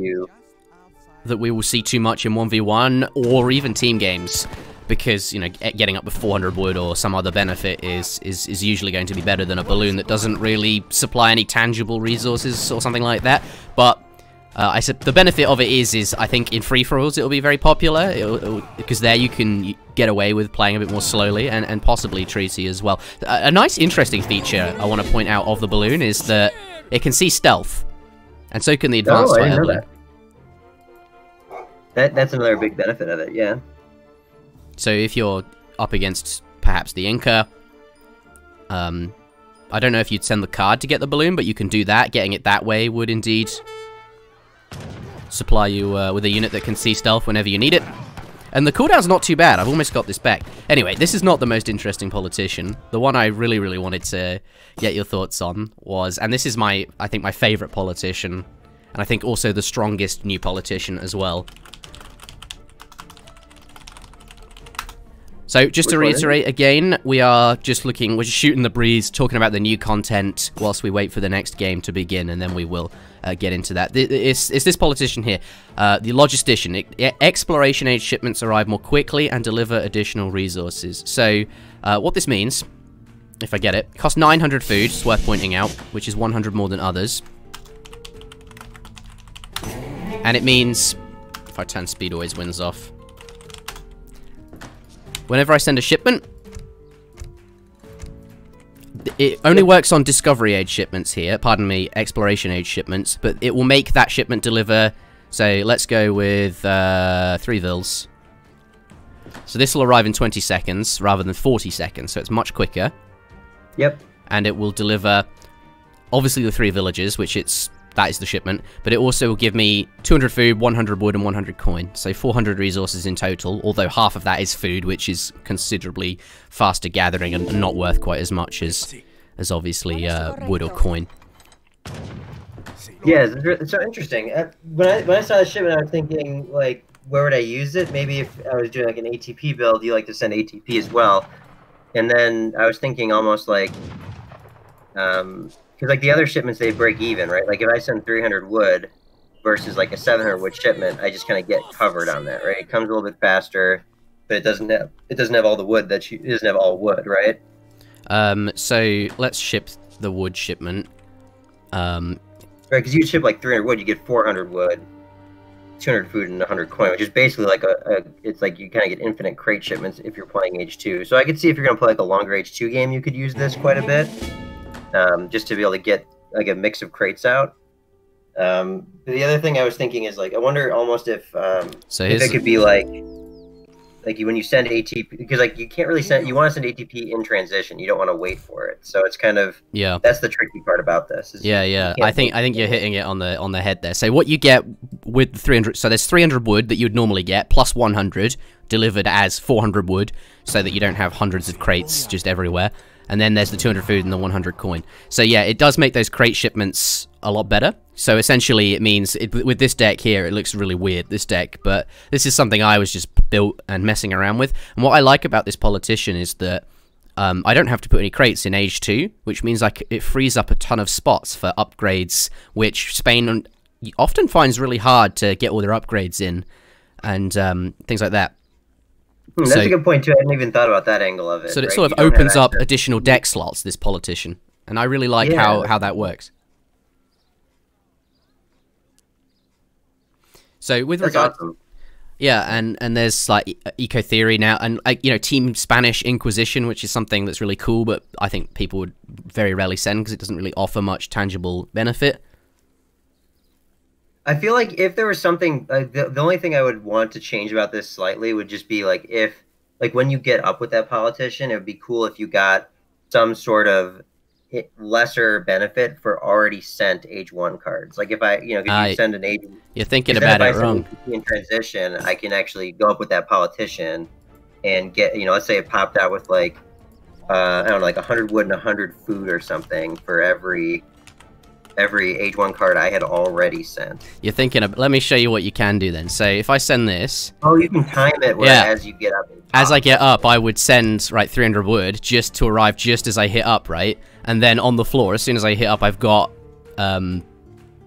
that we will see too much in 1v1 or even team games. Because, getting up with 400 wood or some other benefit is usually going to be better than a balloon that doesn't really supply any tangible resources or something like that. But I said the benefit of it is I think in free-for-alls it'll be very popular, because there you can get away with playing a bit more slowly, and possibly treaty as well. A nice, interesting feature I want to point out of the balloon is that it can see stealth, and so can the advanced fire balloon. That's another big benefit of it, yeah. So if you're up against perhaps the Inca, I don't know if you'd send the card to get the balloon, but you can do that. Getting it that way would indeed supply you with a unit that can see stealth whenever you need it. And the cooldown's not too bad. I've almost got this back. Anyway, this is not the most interesting politician. The one I really, really wanted to get your thoughts on was, and this is I think my favorite politician, and I think also the strongest new politician as well. So, just to reiterate again, we're just shooting the breeze, talking about the new content whilst we wait for the next game to begin, and then we will get into that. It's this politician here, the logistician. Exploration age shipments arrive more quickly and deliver additional resources. So, what this means, if I get it, costs 900 food, it's worth pointing out, which is 100 more than others. And it means, if I turn speed always wins off. Whenever I send a shipment, it only works on discovery age shipments here, pardon me, exploration age shipments, but it will make that shipment deliver, so let's go with 3 vils. So this will arrive in 20 seconds rather than 40 seconds, so it's much quicker. Yep. And it will deliver, obviously the 3 villages, that is the shipment, but it also will give me 200 food, 100 wood, and 100 coin. So 400 resources in total, although half of that is food, which is considerably faster gathering and not worth quite as much as obviously wood or coin. Yeah, it's so interesting. When I saw the shipment, I was thinking, like, where would I use it? Maybe if I was doing like an ATP build, you like to send ATP as well. And then I was thinking almost like, because like the other shipments, they break even, right? Like if I send 300 wood versus like a 700 wood shipment, I just kind of get covered on that, right? It comes a little bit faster, but it doesn't have all the wood it doesn't have all wood, right? So let's ship the wood shipment. Right, because you ship like 300 wood, you get 400 wood, 200 food, and 100 coin, which is basically like it's like you kind of get infinite crate shipments if you're playing H2. So I could see if you're gonna play like a longer H2 game, you could use this quite a bit. Just to be able to get like a mix of crates out. The other thing I was thinking is like I wonder almost if it could be like when you send ATP, because like you can't really send, you want to send ATP in transition, you don't want to wait for it, so it's kind of, yeah, that's the tricky part about this is I think you're hitting it on the head there. So what you get with 300, so there's 300 wood that you'd normally get plus 100 delivered as 400 wood, so that you don't have hundreds of crates just everywhere. And then there's the 200 food and the 100 coin. So yeah, it does make those crate shipments a lot better. So essentially it means, with this deck here, it looks really weird, this deck, but this is something I was just built and messing around with. And what I like about this politician is that I don't have to put any crates in Age 2, which means it frees up a ton of spots for upgrades, which Spain often finds really hard to get all their upgrades in, and things like that. That's a good point too. I hadn't even thought about that angle of it. So it sort of opens up additional deck slots, this politician, and I really like how that works. So with regard, awesome. Yeah, and there's like eco theory now, and Team Spanish Inquisition, which is something that's really cool, but I think people would very rarely send because it doesn't really offer much tangible benefit. I feel like if there was something, the only thing I would want to change about this slightly would just be like when you get up with that politician, it would be cool if you got some sort of lesser benefit for already sent Age 1 cards. Like if you send an Age, you're thinking about it wrong. In transition, I can actually go up with that politician and get, let's say it popped out with like, I don't know, like 100 wood and 100 food or something for every Age 1 card I had already sent. You're thinking of, let me show you what you can do then. So if I send this... Oh, you can time it as you get up. As I get up, I would send, 300 wood just to arrive just as I hit up, right? And then on the floor, as soon as I hit up, I've got a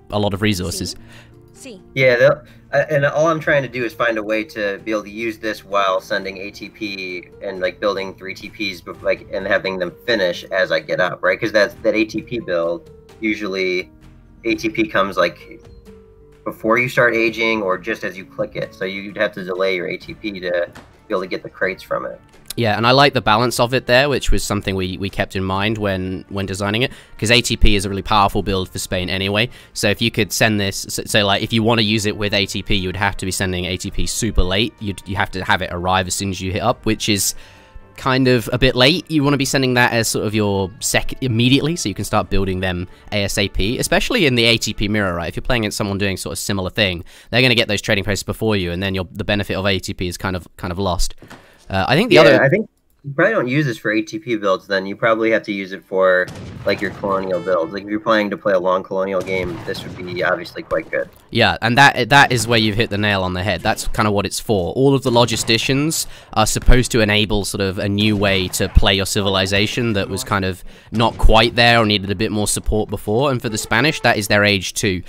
lot of resources. Yeah, and all I'm trying to do is find a way to be able to use this while sending ATP and like building 3 TPs, and having them finish as I get up, right? Because that ATP build, usually ATP comes like before you start aging or just as you click it, so you'd have to delay your ATP to be be able to get the crates from it. Yeah, and I like the balance of it there, which was something we kept in mind when designing it, because ATP is a really powerful build for Spain anyway. So if you could send this, so like if you want to use it with ATP, you would have to be sending ATP super late. You have to have it arrive as soon as you hit up, which is kind of a bit late. You want to be sending that as sort of your second immediately, so you can start building them ASAP, especially in the ATP mirror, right? If you're playing against someone doing sort of similar thing, they're going to get those trading posts before you, and then the benefit of ATP is kind of lost. I think I think you probably don't use this for ATP builds. Then you probably have to use it for like your colonial builds. Like if you're planning to play a long colonial game, this would be obviously quite good. Yeah, and that is where you've hit the nail on the head. That's kind of what it's for. All of the logisticians are supposed to enable sort of a new way to play your civilization that was kind of not quite there or needed a bit more support before. And for the Spanish, that is their age 2.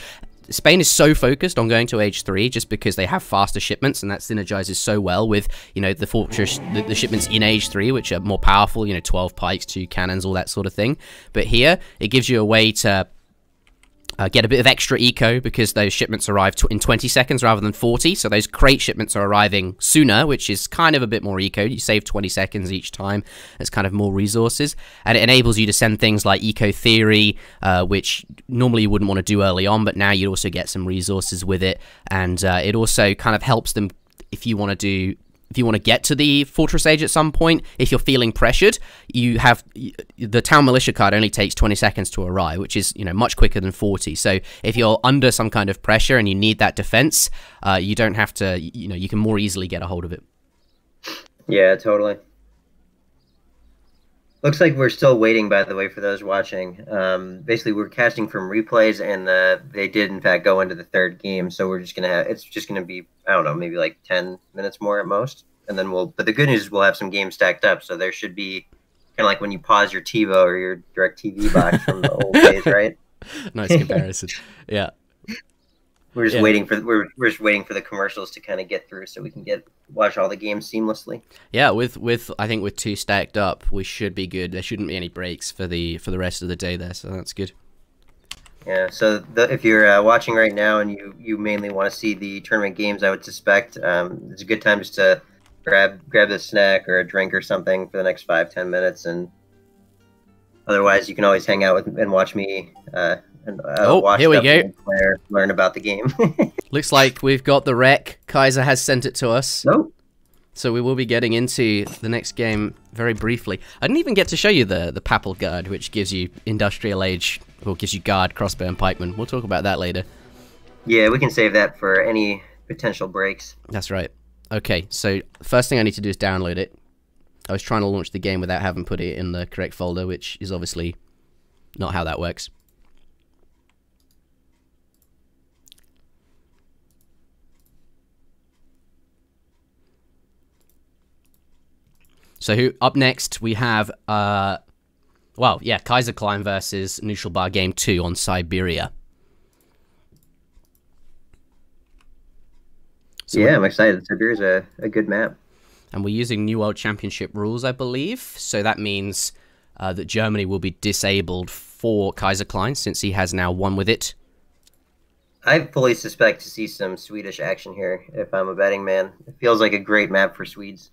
Spain is so focused on going to age 3 just because they have faster shipments, and that synergizes so well with, you know, the fortress, the shipments in age 3, which are more powerful, you know, 12 pikes, 2 cannons, all that sort of thing. But here, it gives you a way to get a bit of extra eco because those shipments arrive in 20 seconds rather than 40, so those crate shipments are arriving sooner, which is kind of a bit more eco. You save 20 seconds each time. It's kind of more resources, and it enables you to send things like eco theory, which normally you wouldn't want to do early on, but now you also get some resources with it, and it also kind of helps them if you want to get to the Fortress Age at some point. If you're feeling pressured, you have the Town Militia card only takes 20 seconds to arrive, which is, you know, much quicker than 40. So if you're under some kind of pressure and you need that defense, you don't have to, you know, you can more easily get a hold of it. Yeah, totally. Looks like we're still waiting, by the way, for those watching. Basically, we're casting from replays, and they did, in fact, go into the third game. So we're just going to have, it's just going to be, I don't know, maybe like 10 minutes more at most. And then but the good news is we'll have some games stacked up. So there should be kind of like when you pause your TiVo or your DirecTV box from the old days, right? Nice comparison. Yeah. We're just waiting for we're just waiting for the commercials to kind of get through so we can watch all the games seamlessly. Yeah, with I think with 2 stacked up, we should be good. There shouldn't be any breaks for the rest of the day there, so that's good. Yeah, so if you're watching right now and you mainly want to see the tournament games, I would suspect it's a good time just to grab a snack or a drink or something for the next 5-10 minutes, and otherwise you can always hang out with and watch me. Watch here we go. Player, learn about the game. Looks like we've got the rec. Kaiser has sent it to us. Nope. So we will be getting into the next game very briefly. I didn't even get to show you the Papal Guard, which gives you industrial age, or gives you guard, crossbow, and pikeman. We'll talk about that later. Yeah, we can save that for any potential breaks. That's right. Okay, so first thing I need to do is download it. I was trying to launch the game without having put it in the correct folder, which is obviously not how that works. So up next we have, Kaiserklein versus Knuschelbär Game 2 on Siberia. So yeah, I'm excited. Siberia's a good map. And we're using New World Championship rules, I believe. So that means that Germany will be disabled for Kaiserklein, since he has now won with it. I fully suspect to see some Swedish action here, if I'm a betting man. It feels like a great map for Swedes.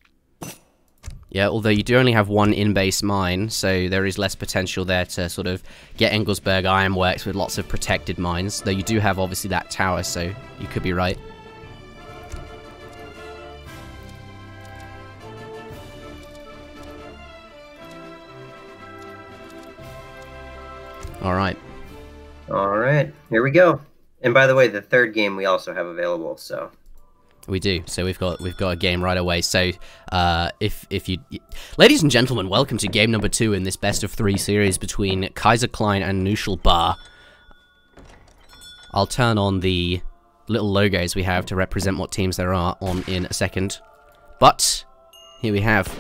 Yeah, although you do only have 1 in-base mine, so there is less potential there to sort of get Engelsberg Ironworks with lots of protected mines. Though you do have, obviously, that tower, so you could be right. Alright. Alright, here we go. And by the way, the third game we also have available, so... We do. So we've got a game right away. So if you, ladies and gentlemen, welcome to game number 2 in this best of 3 series between Kaiserklein and Knuschelbär. I'll turn on the little logos we have to represent what teams there are on in a second. But here we have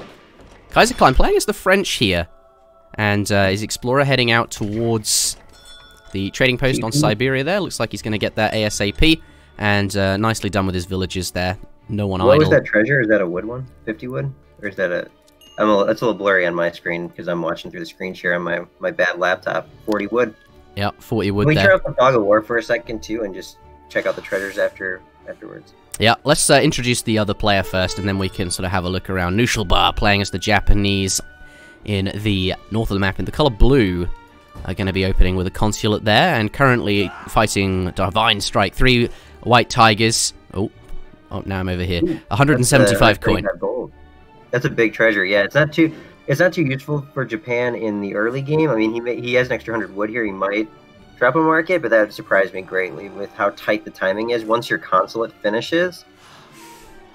Kaiserklein playing as the French here, and his explorer heading out towards the trading post on Siberia. There looks like he's going to get that ASAP. And nicely done with his villages there. No one idle. What was that treasure? Is that a wood one? 50 wood? Or is that that's a little blurry on my screen because I'm watching through the screen share on my bad laptop. 40 wood. Yeah, 40 wood Can we there. turn off the fog of war for a second too and just check out the treasures afterwards? Yeah, let's introduce the other player first, and then we can sort of have a look around. Knuschelbär playing as the Japanese in the north of the map in the color blue. Are going to be opening with a consulate there, and currently fighting Divine Strike. 3 white tigers. Oh, now I'm over here. 175 coin. That's a big treasure. Yeah, it's not too useful for Japan in the early game. I mean, he has an extra 100 wood here. He might drop a market, but that would surprise me greatly with how tight the timing is. Once your consulate finishes,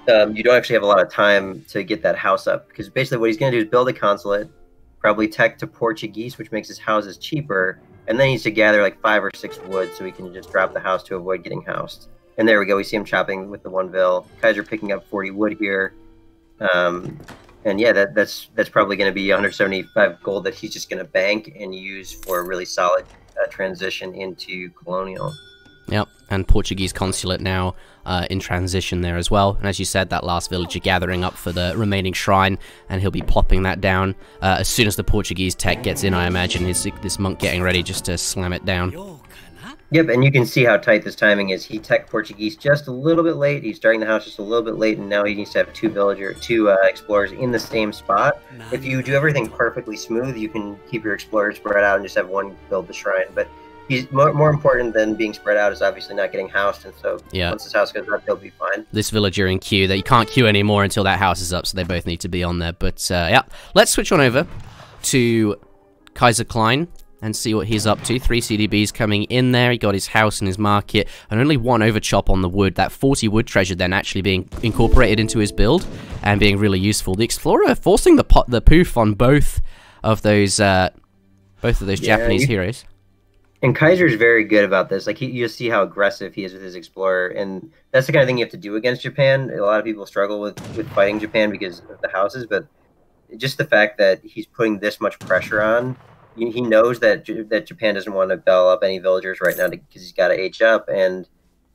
you don't actually have a lot of time to get that house up, because basically what he's going to do is build a consulate, probably tech to Portuguese, which makes his houses cheaper, and then he needs to gather like 5 or 6 wood so he can just drop the house to avoid getting housed. And there we go. We see him chopping with the 1 vil. Kaiser picking up 40 wood here. And yeah, that's probably going to be 175 gold that he's just going to bank and use for a really solid transition into colonial. Yep, and Portuguese consulate now in transition there as well. And as you said, that last villager gathering up for the remaining shrine, and he'll be plopping that down as soon as the Portuguese tech gets in. I imagine this monk getting ready just to slam it down. Yep, and you can see how tight this timing is. He tech Portuguese just a little bit late. He's starting the house just a little bit late, and now he needs to have 2 explorers in the same spot. If you do everything perfectly smooth, you can keep your explorers spread out and just have one build the shrine. But he's more important than being spread out is obviously not getting housed, and so once his house goes up, he'll be fine. This villager in queue, that you can't queue anymore until that house is up, so they both need to be on there. But yeah, let's switch on over to Kaiserklein and see what he's up to. 3 CDBs coming in there. He got his house and his market, and only 1 overchop on the wood. That 40 wood treasure then actually being incorporated into his build and being really useful. The explorer forcing the poof on both of those Japanese heroes. And Kaiser's very good about this. Like, you see how aggressive he is with his explorer, and that's the kind of thing you have to do against Japan. A lot of people struggle with fighting Japan because of the houses, but just the fact that he's putting this much pressure on, he knows that Japan doesn't want to bell up any villagers right now because he's got to H up, and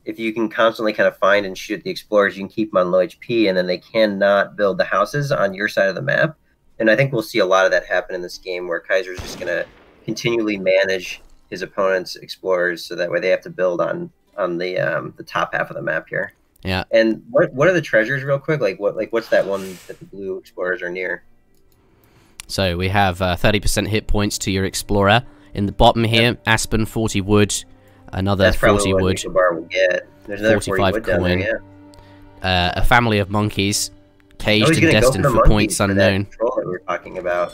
if you can constantly kind of find and shoot the explorers, you can keep them on low HP, and then they cannot build the houses on your side of the map. And I think we'll see a lot of that happen in this game, where Kaiser's just going to continually manage his opponent's explorers, so that way they have to build on the top half of the map here. Yeah. And what are the treasures, real quick? What's that one that the blue explorers are near? So we have 30% hit points to your explorer in the bottom here. Aspen 40 wood, another That's 40 wood. That's probably what Knuschelbär will get. There's another 45 wood down there, yeah. A family of monkeys, caged and destined for points unknown. That control that we were talking about.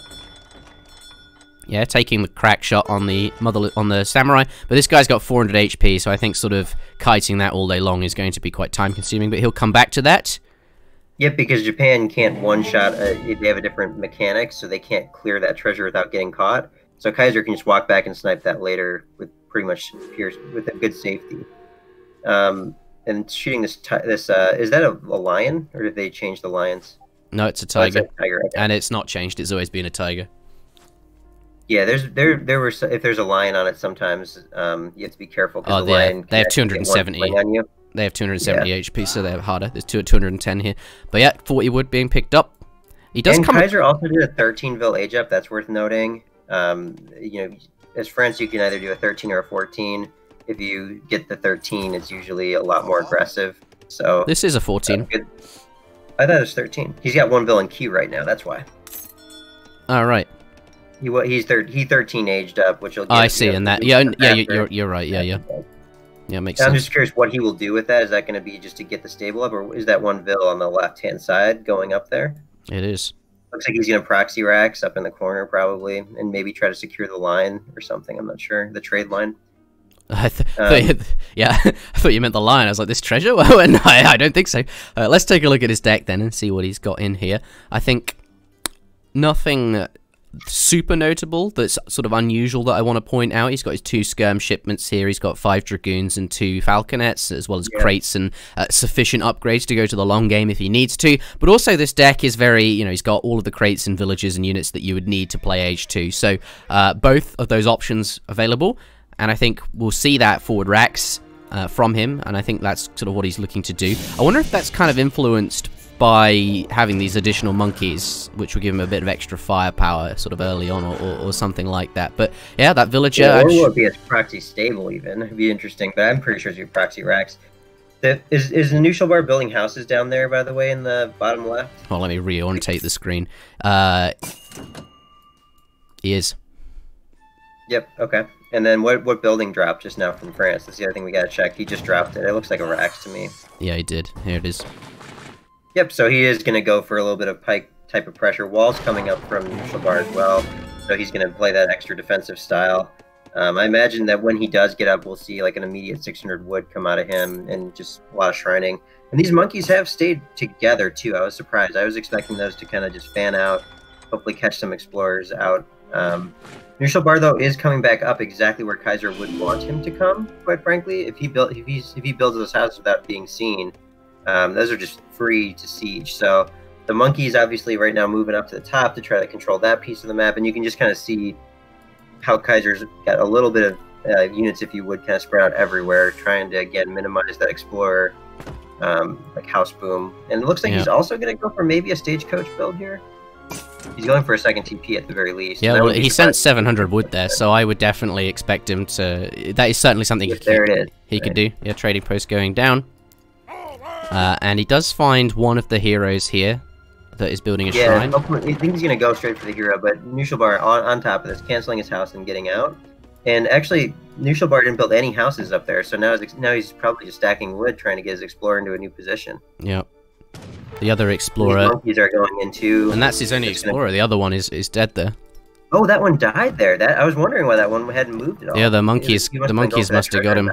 Yeah, taking the crack shot on the samurai, but this guy's got 400 HP, so I think sort of kiting that all day long is going to be quite time consuming, but he'll come back to that. Yep, because Japan can't one-shot, they have a different mechanic, so they can't clear that treasure without getting caught. So Kaiser can just walk back and snipe that later with pretty much with a good safety. And shooting this is that a lion, or did they change the lions? No, it's a tiger, tiger, okay. And it's not changed. It's always been a tiger. Yeah, if there's a lion on it, sometimes you have to be careful. Oh, the lion they have 270 on you. They have 270 HP, so they're harder. There's 210 here. But yeah, 40 wood being picked up. He does come. Kaiser also did a 13 vil age up. That's worth noting. You know, as friends, you can either do a 13 or a 14. If you get the 13, it's usually a lot more aggressive. So this is a 14. I thought it was 13. He's got 1 vil in Q right now. That's why. All right. He 13 aged up, which will. Get, I see, and that you're right. Yeah, makes sense. I'm just curious what he will do with that. Is that going to be just to get the stable up, or is that 1 vil on the left-hand side going up there? It is. Looks like he's going to proxy racks up in the corner probably, and maybe try to secure the line or something. I'm not sure. The trade line. I thought you meant the line. I was like, this treasure? Well, no, I don't think so. Let's take a look at his deck then and see what he's got in here. I think nothing super notable that's sort of unusual that I want to point out. He's got his 2 skirm shipments here. He's got 5 dragoons and 2 falconets, as well as crates and sufficient upgrades to go to the long game if he needs to. But also this deck is very, he's got all of the crates and villages and units that you would need to play Age 2. So both of those options available, and I think we'll see that forward racks from him, and I think that's sort of what he's looking to do. I wonder if that's kind of influenced by having these additional monkeys, which will give him a bit of extra firepower sort of early on, or something like that. But yeah, that villager... Or will it be a proxy stable even? It'd be interesting, but I'm pretty sure it's your proxy racks. Is the Knuschelbär building houses down there, by the way, in the bottom left? Oh, let me reorientate the screen. He is. Yep, okay. And then what building dropped just now from France? That's the other thing we gotta check. He just dropped it. It looks like a Rax to me. Yeah, he did. Here it is. Yep, so he is gonna go for a little bit of pike type of pressure. Wall's coming up from Knuschelbär as well, so he's gonna play that extra defensive style. I imagine that when he does get up, we'll see like an immediate 600 wood come out of him and just a lot of shrining. And these monkeys have stayed together too. I was surprised. I was expecting those to kind of just fan out, hopefully catch some explorers out. Knuschelbär though is coming back up exactly where Kaiser would want him to come. Quite frankly, if he builds those houses without being seen, those are just free to siege. So the monkeys obviously right now moving up to the top to try to control that piece of the map, and you can just kind of see how Kaiser's got a little bit of units, if you would, kind of spread out everywhere, trying to again minimize that explorer like house boom. And it looks like he's also going to go for maybe a stagecoach build here. He's going for a second TP at the very least. Yeah, well, he sent 700 wood there, so I would definitely expect him to. That is certainly something he could do. Yeah, trading post going down, and he does find one of the heroes here that is building a shrine. I think he's going to go straight for the hero, but Knuschelbär on top of this, canceling his house and getting out. And actually, Knuschelbär didn't build any houses up there, so now he's probably just stacking wood, trying to get his explorer into a new position. Yep. The other explorer. These monkeys are going into. And that's his only explorer. The other one is dead there. Oh, that one died there. I was wondering why that one hadn't moved at all. Yeah, the monkeys must have got him.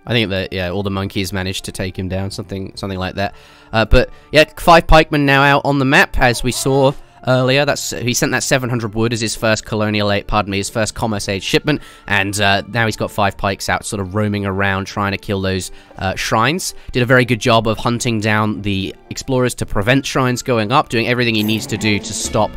I think that all the monkeys managed to take him down, something like that. But yeah, 5 pikemen now out on the map, as we saw earlier. He sent that 700 wood as his first his first Commerce Age shipment, and now he's got 5 pikes out, sort of roaming around trying to kill those shrines. Did a very good job of hunting down the explorers to prevent shrines going up, doing everything he needs to do to stop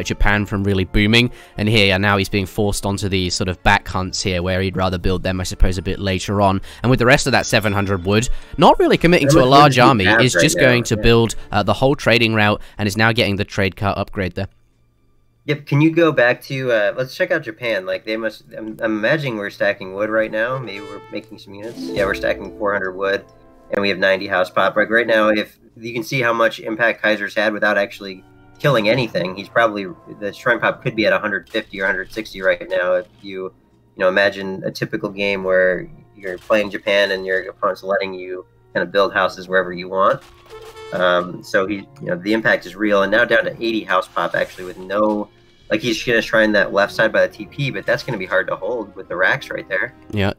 Japan from really booming. And here now he's being forced onto these sort of back hunts here, where he'd rather build them, I suppose, a bit later on. And with the rest of that 700 wood, not really committing to a large army, is just going to build the whole trading route, and is now getting the trade car upgrade there. Yep, can you go back to, let's check out Japan. Like, they must, I'm imagining we're stacking wood right now. Maybe we're making some units. Yeah, we're stacking 400 wood, and we have 90 house pop. Like, right now, if you can see how much impact Kaiser's had without actually killing anything, he's probably, the shrine pop could be at 150 or 160 right now. If you imagine a typical game where you're playing Japan and your opponent's letting you kind of build houses wherever you want. So the impact is real, and now down to 80 house pop actually with no, like, he's gonna shrine that left side by the TP, but that's gonna be hard to hold with the racks right there. Yeah,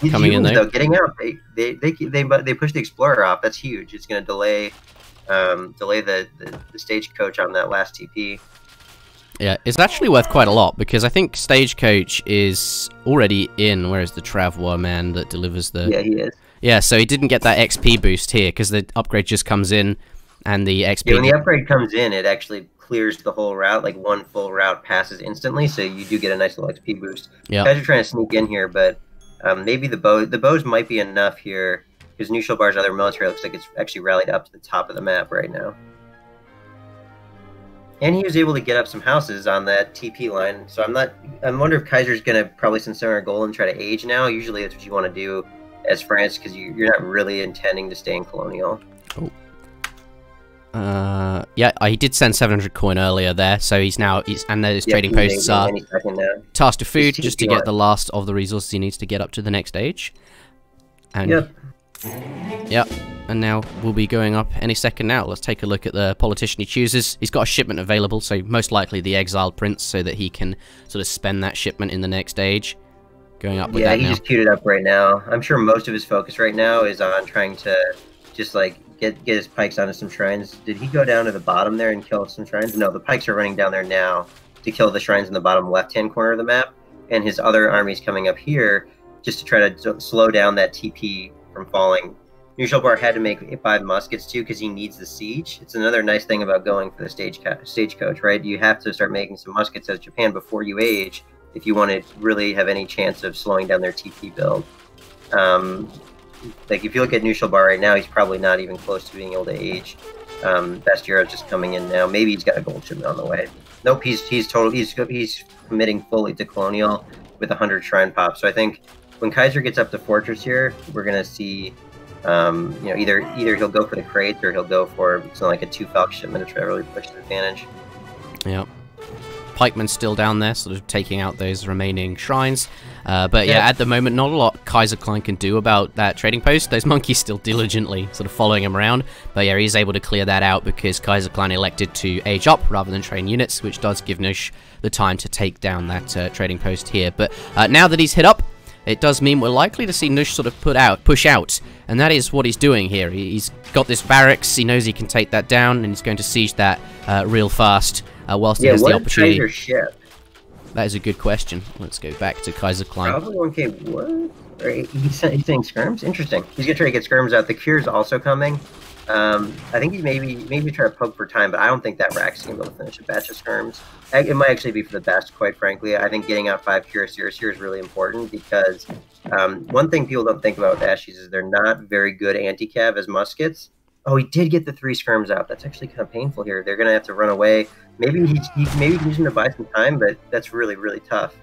coming in there. Though, getting out, they push the explorer off. That's huge. It's gonna delay the stagecoach on that last TP. Yeah, it's actually worth quite a lot, because I think stagecoach is already in. Where is the Travois man that delivers the? Yeah, he is. Yeah, so he didn't get that XP boost here, because the upgrade just comes in, and the XP... Yeah, when the upgrade comes in, it actually clears the whole route, like one full route passes instantly, so you do get a nice little XP boost. Yeah. Guys are trying to sneak in here, but maybe the bows might be enough here, because Knuschelbär's other military looks like it's actually rallied up to the top of the map right now. And he was able to get up some houses on that TP line, so I wonder if Kaiser's going to probably send Center Goal and try to age now. Usually that's what you want to do as France, because you're not really intending to stay in colonial. Oh. Yeah, he did send 700 coin earlier there, so and those trading posts are tasked with food, just to get the last of the resources he needs to get up to the next stage. And yep, and now we'll be going up any second now. Let's take a look at the politician he chooses. He's got a shipment available, so most likely the exiled prince, so that he can sort of spend that shipment in the next stage. Going up with that now. Yeah, he just queued it up right now. I'm sure most of his focus right now is on trying to just, like, get his pikes onto some shrines. Did he go down to the bottom there and kill some shrines? No, the pikes are running down there now to kill the shrines in the bottom left-hand corner of the map. And his other army's coming up here just to try to slow down that TP from falling. Knuschelbär had to make 5 muskets, too, because he needs the siege. It's another nice thing about going for the stagecoach, right? You have to start making some muskets as Japan before you age, if you want to really have any chance of slowing down their TP build. Like, if you look at Knuschelbär right now, he's probably not even close to being able to age. Bastiero's just coming in now. Maybe he's got a gold shipment on the way. Nope, he's committing fully to colonial with 100 shrine pops. So I think when Kaiser gets up to fortress here, we're gonna see You know, either he'll go for the crates or he'll go for something like a 2 Falcon shipment to try to really push the advantage. Yep. Pikeman's still down there, sort of taking out those remaining shrines. But yeah, at the moment, not a lot Kaiserklein can do about that trading post. Those monkeys still diligently sort of following him around. But yeah, he's able to clear that out because Kaiserklein elected to age up rather than train units, which does give Nush the time to take down that trading post here. But now that he's hit up, it does mean we're likely to see Nush sort of push out, and that is what he's doing here. He's got this barracks, he knows he can take that down, and he's going to siege that real fast whilst he has the opportunity. Kaiser ship? That is a good question. Let's go back to Kaiserklein. Probably 1K wood? Or he's saying skirms? Interesting. He's going to try to get skirms out. The cure's also coming. I think he maybe try to poke for time, but I don't think that rack's going to be able to finish a batch of skirms. It might actually be for the best, quite frankly. I think getting out 5 cuirassiers here is really important because one thing people don't think about with Ashies is they're not very good anti-cav as muskets. Oh, he did get the 3 skirms out. That's actually kind of painful here. They're going to have to run away. Maybe he's using to buy some time, but that's really, really tough.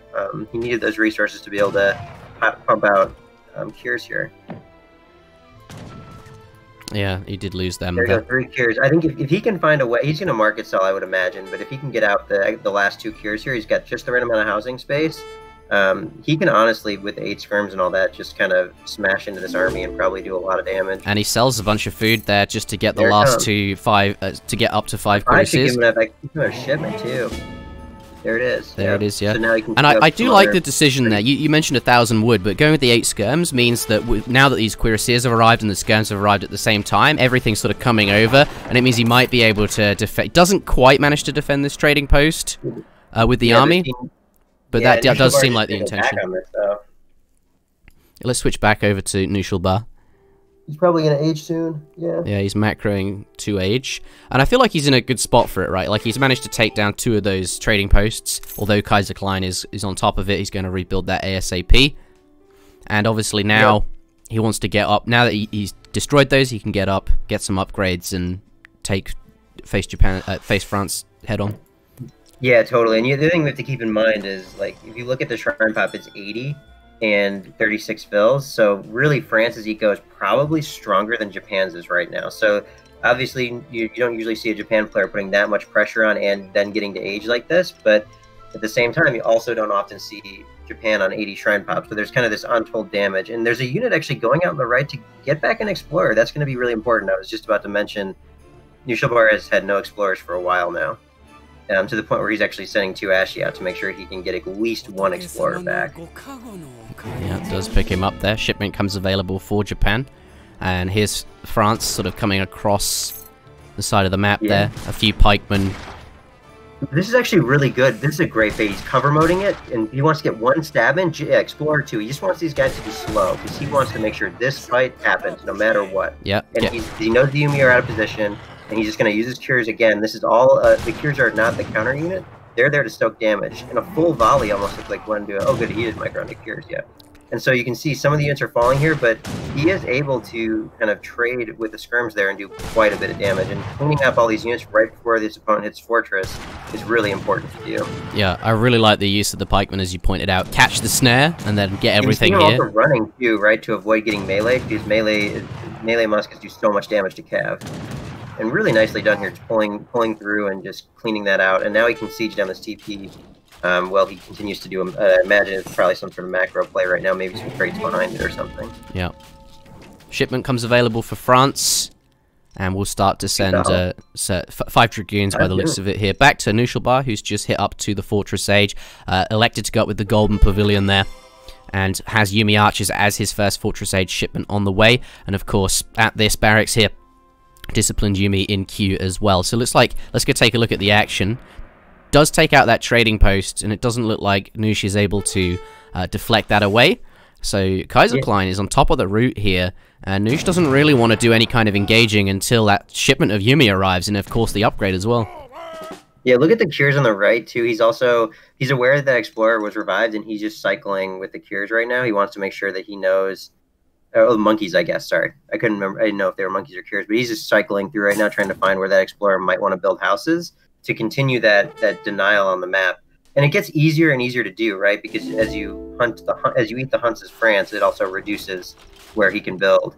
He needed those resources to be able to pump out cures here. Yeah, he did lose them. There go 3 cures. I think if he can find a way, he's going to market sell, I would imagine. But if he can get out the last 2 cures here, he's got just the right amount of housing space. He can honestly, with 8 skirms and all that, just kind of smash into this army and probably do a lot of damage. And he sells a bunch of food there just to get the last 5 to get up to 5 cuirassiers. I should give him a shipment too. There it is. There it is, yeah. So now he can and I do like the decision there. You mentioned 1,000 wood, but going with the 8 skirms means that now that these cuirassiers have arrived and the skirms have arrived at the same time, everything's sort of coming over, and it means he might be able to defend. Doesn't quite manage to defend this trading post with the army. But that does seem like the intention. Let's switch back over to Knuschelbär. He's probably going to age soon, yeah. Yeah, he's macroing to age. And I feel like he's in a good spot for it, right? Like, he's managed to take down 2 of those trading posts. Although Kaiserklein is on top of it, he's going to rebuild that ASAP. And obviously now, he wants to get up. Now that he's destroyed those, he can get up, get some upgrades, and face France head on. Yeah, totally. And the thing we have to keep in mind is, like, if you look at the Shrine Pop, it's 80 and 36 fills. So really, France's eco is probably stronger than Japan's is right now. So obviously, you don't usually see a Japan player putting that much pressure on and then getting to age like this. But at the same time, you also don't often see Japan on 80 Shrine Pops. So there's kind of this untold damage. And there's a unit actually going out on the right to get back an Explorer. That's going to be really important. I was just about to mention Knuschelbär has had no Explorers for a while now. To the point where he's actually sending 2 Ashy out to make sure he can get at least 1 Explorer back. Yeah, it does pick him up there. Shipment comes available for Japan. And here's France sort of coming across the side of the map there. A few pikemen. This is actually really good. This is a great bait. He's cover moding it, and he wants to get 1 stab in. Explorer 2. He just wants these guys to be slow, because he wants to make sure this fight happens no matter what. Yep. And he knows the Yumi are out of position. And he's just going to use his cures again. This is all, the cures are not the counter unit. They're there to stoke damage. And a full volley almost looks like one to, oh good, he didn't micro the cures yet. And so you can see some of the units are falling here, but he is able to kind of trade with the skirms there and do quite a bit of damage. And cleaning up all these units right before this opponent hits Fortress is really important to do. Yeah, I really like the use of the pikemen, as you pointed out. Catch the snare and then get everything here. Also running too, right, to avoid getting melee, because melee muskets do so much damage to Cav. And really nicely done here, just pulling through and just cleaning that out. And now he can siege down this TP while he continues to do, imagine it's probably some sort of macro play right now, maybe some crates behind it or something. Yeah. Shipment comes available for France, and we'll start to send 5 Dragoons by the looks of it here. Back to Knuschelbär, who's just hit up to the Fortress Age, elected to go up with the Golden Pavilion there, and has Yumi Archers as his first Fortress Age shipment on the way. And of course, at this barracks here, disciplined Yumi in queue as well. So it looks like, let's go take a look at the action. Does take out that trading post, and it doesn't look like Nush is able to deflect that away. So Kaiserklein is on top of the route here, and Nush doesn't really want to do any kind of engaging until that shipment of Yumi arrives, and of course the upgrade as well. Yeah, look at the cures on the right too. He's aware that Explorer was revived, and he's just cycling with the cures right now. He wants to make sure that he knows. Oh, monkeys, I guess. Sorry. I couldn't remember. I didn't know if they were monkeys or cures, but he's just cycling through right now, trying to find where that Explorer might want to build houses to continue that denial on the map. And it gets easier and easier to do, right? Because as you eat the hunts as France, it also reduces where he can build.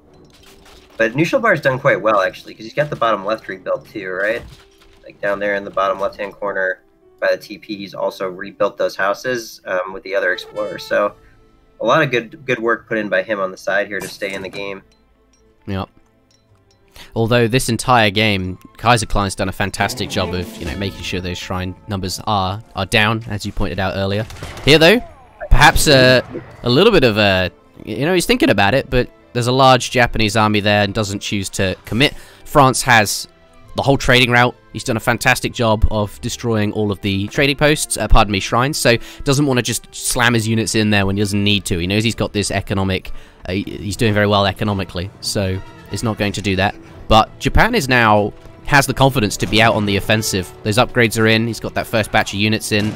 But Knuschelbär's done quite well, actually, because he's got the bottom left rebuilt too, right? Like down there in the bottom left-hand corner by the TP, he's also rebuilt those houses with the other explorers. So a lot of good work put in by him on the side here to stay in the game. Yep. Although this entire game, Kaiserklein's done a fantastic job of, making sure those shrine numbers are down, as you pointed out earlier. Here, though, perhaps a little bit of a, he's thinking about it, but there's a large Japanese army there and doesn't choose to commit. France has the whole trading route. He's done a fantastic job of destroying all of the trading posts, shrines, so doesn't want to just slam his units in there when he doesn't need to. He knows he's got this economic, he's doing very well economically, so is not going to do that. But Japan has the confidence to be out on the offensive. Those upgrades are in. He's got that first batch of units in.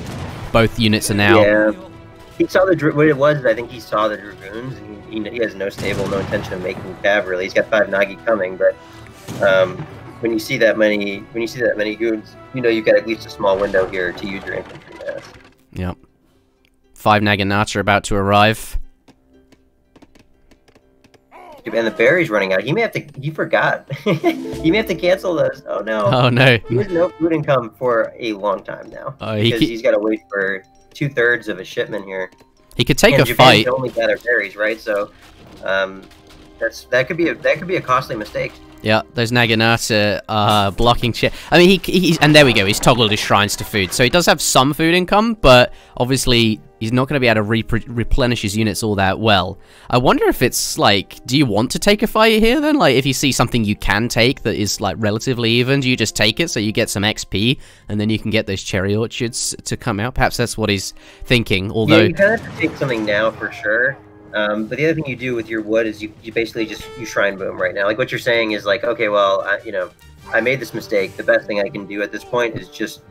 Both units are now. Yeah, he saw what it was. I think he saw the dragoons. And he has no intention of making cavalry. He's got 5 Nagi coming, but when you see that many goons, you've got at least a small window here to use your infantry mass. Yep. 5 Naginata are about to arrive. And the berry's running out. He may have to. He forgot. He may have to cancel those. Oh no. Oh no. He has no food income for a long time now. Because he's got to wait for 2/3 of a shipment here. He could take a Japan fight. Can only gather berries, right? So, that could be a costly mistake. Yeah, those Naginata are blocking shit. I mean, he's and there we go. He's toggled his shrines to food, so he does have some food income, but obviously he's not going to be able to replenish his units all that well. I wonder if it's like, do you want to take a fight here then? Like, if you see something you can take that is like relatively even, do you just take it so you get some XP and then you can get those cherry orchards to come out? Perhaps that's what he's thinking. Although yeah, you kind of have to take something now for sure. But the other thing you do with your wood is you basically you shrine boom right now. Like what you're saying is like, okay, well, I made this mistake. The best thing I can do at this point is just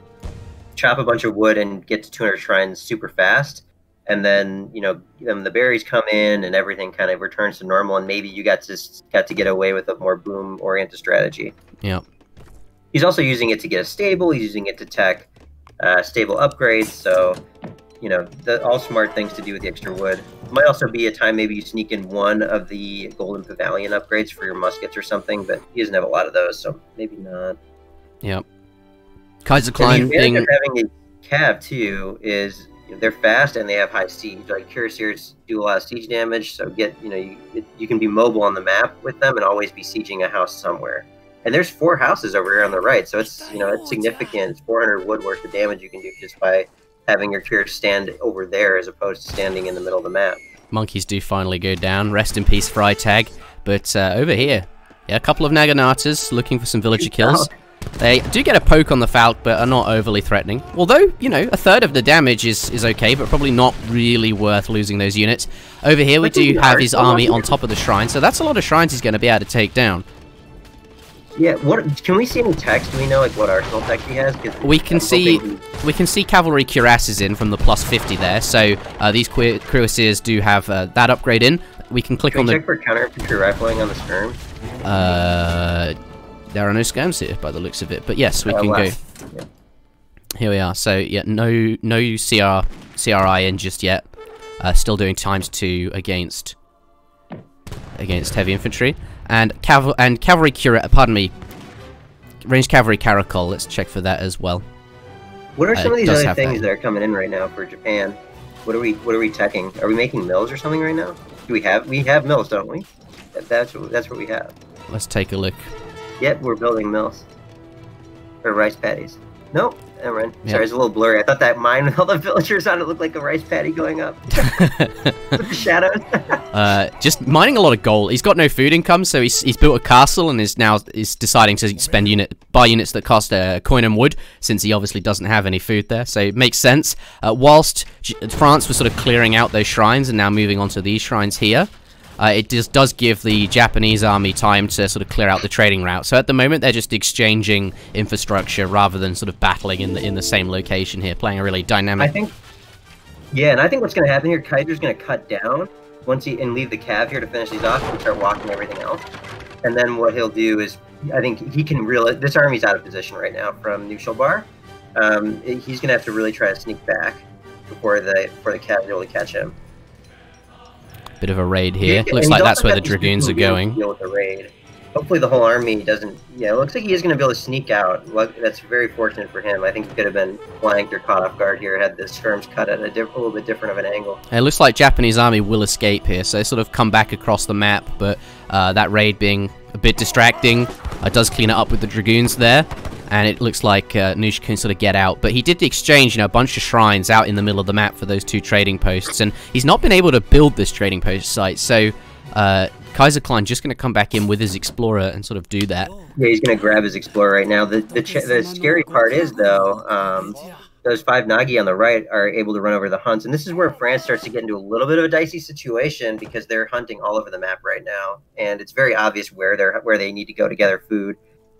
chop a bunch of wood and get to 200 shrines super fast. And then, the berries come in and everything kind of returns to normal. And maybe you got to get away with a more boom oriented strategy. Yeah. He's also using it to get a stable. He's using it to tech stable upgrades. So, all smart things to do with the extra wood. Might also be a time maybe you sneak in one of the golden pavilion upgrades for your muskets or something, but he doesn't have a lot of those, so maybe not. Yep. Kaiserklein being having a cav too is they're fast and they have high siege. Like cuirassiers do a lot of siege damage, so you can be mobile on the map with them and always be sieging a house somewhere. And there's 4 houses over here on the right, so it's it's significant. It's 400 wood worth of damage you can do just by having your cuirassier stand over there as opposed to standing in the middle of the map. Monkeys do finally go down. Rest in peace, Freitag. But over here, yeah, a couple of Naginatas looking for some villager kills. They do get a poke on the Falk, but are not overly threatening. Although, a third of the damage is okay, but probably not really worth losing those units. Over here, we do have his army on top of the shrine, so that's a lot of shrines he's going to be able to take down. Yeah, can we see any text? Do we know what arsenal text he has? We can see cavalry cuirasses in from the +50 there. So these cuirassiers do have that upgrade in. We can click on the. Check for counter infantry rifling on the skirm. There are no scams here by the looks of it, but yes, we can go. Yeah. Here we are. So yeah, no CRI in just yet. Still doing ×2 against heavy infantry. And cavalry ranged cavalry caracol. Let's check for that as well. What are some of these other things that are coming in right now for Japan? What are we teching? Are we making mills or something right now? We have mills, don't we? That's what we have. Let's take a look. Yep, we're building mills. Or rice paddies. Nope. Never mind. Yep. Sorry, it's a little blurry. I thought that mine with all the villagers on it looked like a rice paddy going up. With the shadows. Just mining a lot of gold. He's got no food income, so he's built a castle and is deciding to buy units that cost coin and wood, since he obviously doesn't have any food there. So it makes sense. Whilst France was sort of clearing out those shrines and now moving on to these shrines here. It does give the Japanese army time to sort of clear out the trading route. So at the moment, they're just exchanging infrastructure rather than sort of battling in the same location here, playing a really dynamic. And I think what's going to happen here, Kaiser's going to cut down and leave the cav here to finish these off and start walking everything else. And then what he'll do is, I think he can realize this army's out of position right now from Knuschelbär. He's going to have to really try to sneak back before the cav really catch him. Bit of a raid here. Looks like that's where the dragoons are going. Deal with the raid. Hopefully the whole army doesn't... Yeah, it looks like he is going to be able to sneak out. That's very fortunate for him. I think he could have been flanked or caught off guard here had the skirms cut at a little bit different of an angle. It looks like Japanese army will escape here, so they sort of come back across the map, but that raid being a bit distracting does clean it up with the Dragoons there, and it looks like Nush can sort of get out. But he did exchange, you know, a bunch of shrines out in the middle of the map for those 2 trading posts, and he's not been able to build this trading post site, so... Kaiserklein just going to come back in with his Explorer and sort of do that. Yeah, he's going to grab his Explorer right now. The scary part is, though, those 5 Nagi on the right are able to run over the hunts. And this is where France starts to get into a little bit of a dicey situation because they're hunting all over the map right now. And it's very obvious where they need to go to gather food.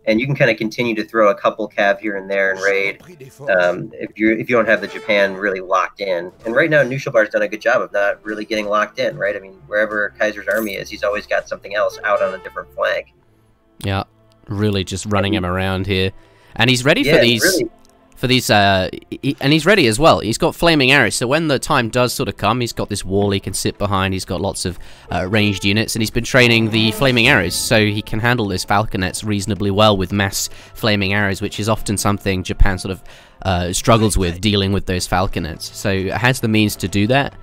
And you can kind of continue to throw a couple cav here and there and raid if you don't have the Japan really locked in. And right now, Knuschelbär's done a good job of not really getting locked in, right? I mean, wherever Kaiser's army is, he's always got something else out on a different flank. Yeah, really just running him around here. And he's ready for these... Really... and he's ready as well. He's got flaming arrows, so when the time does sort of come, he's got this wall he can sit behind. He's got lots of ranged units, and he's been training the flaming arrows, so he can handle those falconets reasonably well with mass flaming arrows, which is often something Japan sort of struggles with, dealing with those falconets. So it has the means to do that.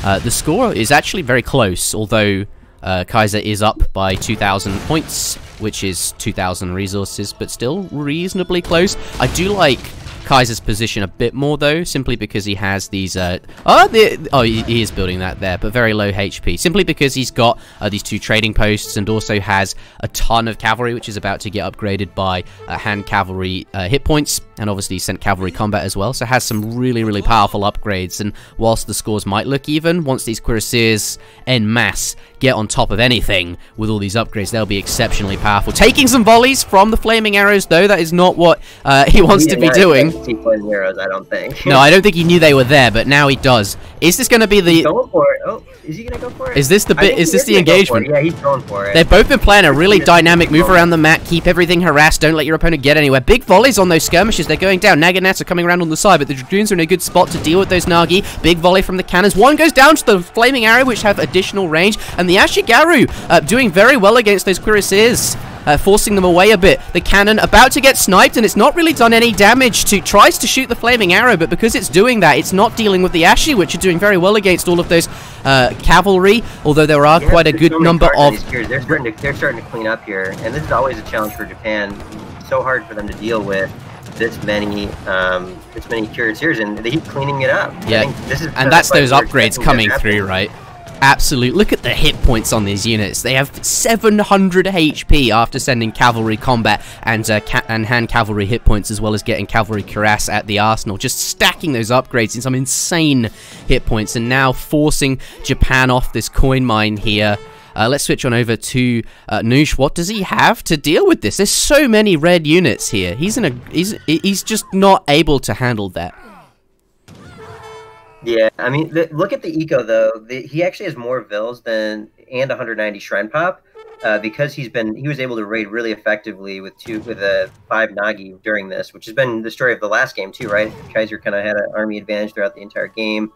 The score is actually very close, although Kaiser is up by 2,000 points, which is 2,000 resources, but still reasonably close. I do like Kaiser's position a bit more, though, simply because he has these he is building that there, but very low HP, simply because he's got these 2 trading posts and also has a ton of cavalry, which is about to get upgraded by hand cavalry hit points, and obviously sent cavalry combat as well, so has some really powerful upgrades. And whilst the scores might look even, once these cuirassiers en masse get on top of anything with all these upgrades, they'll be exceptionally powerful. Taking some volleys from the flaming arrows, though, that is not what he wants to be doing. Arrows, I don't think. No, I don't think he knew they were there, but now he does. Is this going to be the... He's going for it. Oh, is he going to go for it? Is this the bit? Is this the engagement? Yeah, he's going for it. They've both been playing a really dynamic move around the map. Keep everything harassed. Don't let your opponent get anywhere. Big volleys on those skirmishes. They're going down. Naginats are coming around on the side, but the Dragoons are in a good spot to deal with those Nagi. Big volley from the cannons. One goes down to the flaming arrow, which have additional range, and the Ashigaru doing very well against those cuirassiers. Forcing them away a bit. The cannon about to get sniped, and it's not really done any damage. Tries to shoot the flaming arrow, but because it's doing that, it's not dealing with the Ashi, which are doing very well against all of those cavalry, although there are quite a good number of... They're starting to clean up here, and this is always a challenge for Japan. It's so hard for them to deal with this many cuirassiers, and they keep cleaning it up. Yeah, and that's those upgrades coming through, right? Absolute. Look at the hit points on these units. They have 700 HP after sending cavalry combat and hand cavalry hit points, as well as getting cavalry cuirass at the arsenal. Just stacking those upgrades in some insane hit points, and now forcing Japan off this coin mine here. Let's switch on over to Nush. What does he have to deal with this? There's so many red units here. He's just not able to handle that. Yeah, I mean, look at the eco, though. He actually has more vills and 190 shrine pop because he was able to raid really effectively with 5 Nagi during this, which has been the story of the last game too, right? Kaiser kind of had an army advantage throughout the entire game.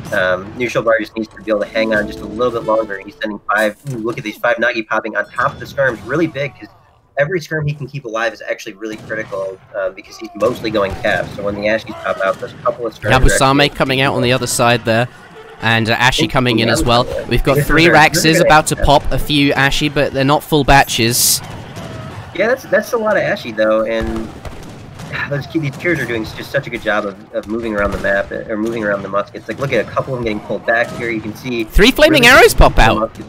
Knuschelbär just needs to be able to hang on just a little bit longer. He's sending 5. Look at these 5 Nagi popping on top of the skirms, really big, because every skirm he can keep alive is actually really critical because he's mostly going cav. So when the Ashis pop out, there's a couple of skirms. Yabusame coming out on the other side there. And Ashi coming in as well. We've got 3 Raxes about to pop a few Ashi, but they're not full batches. Yeah, that's a lot of Ashi, though. And these Kurs are doing just such a good job of moving around the map, or moving around the muskets. Like, look at a couple of them getting pulled back here. You can see 3 flaming arrows pop out.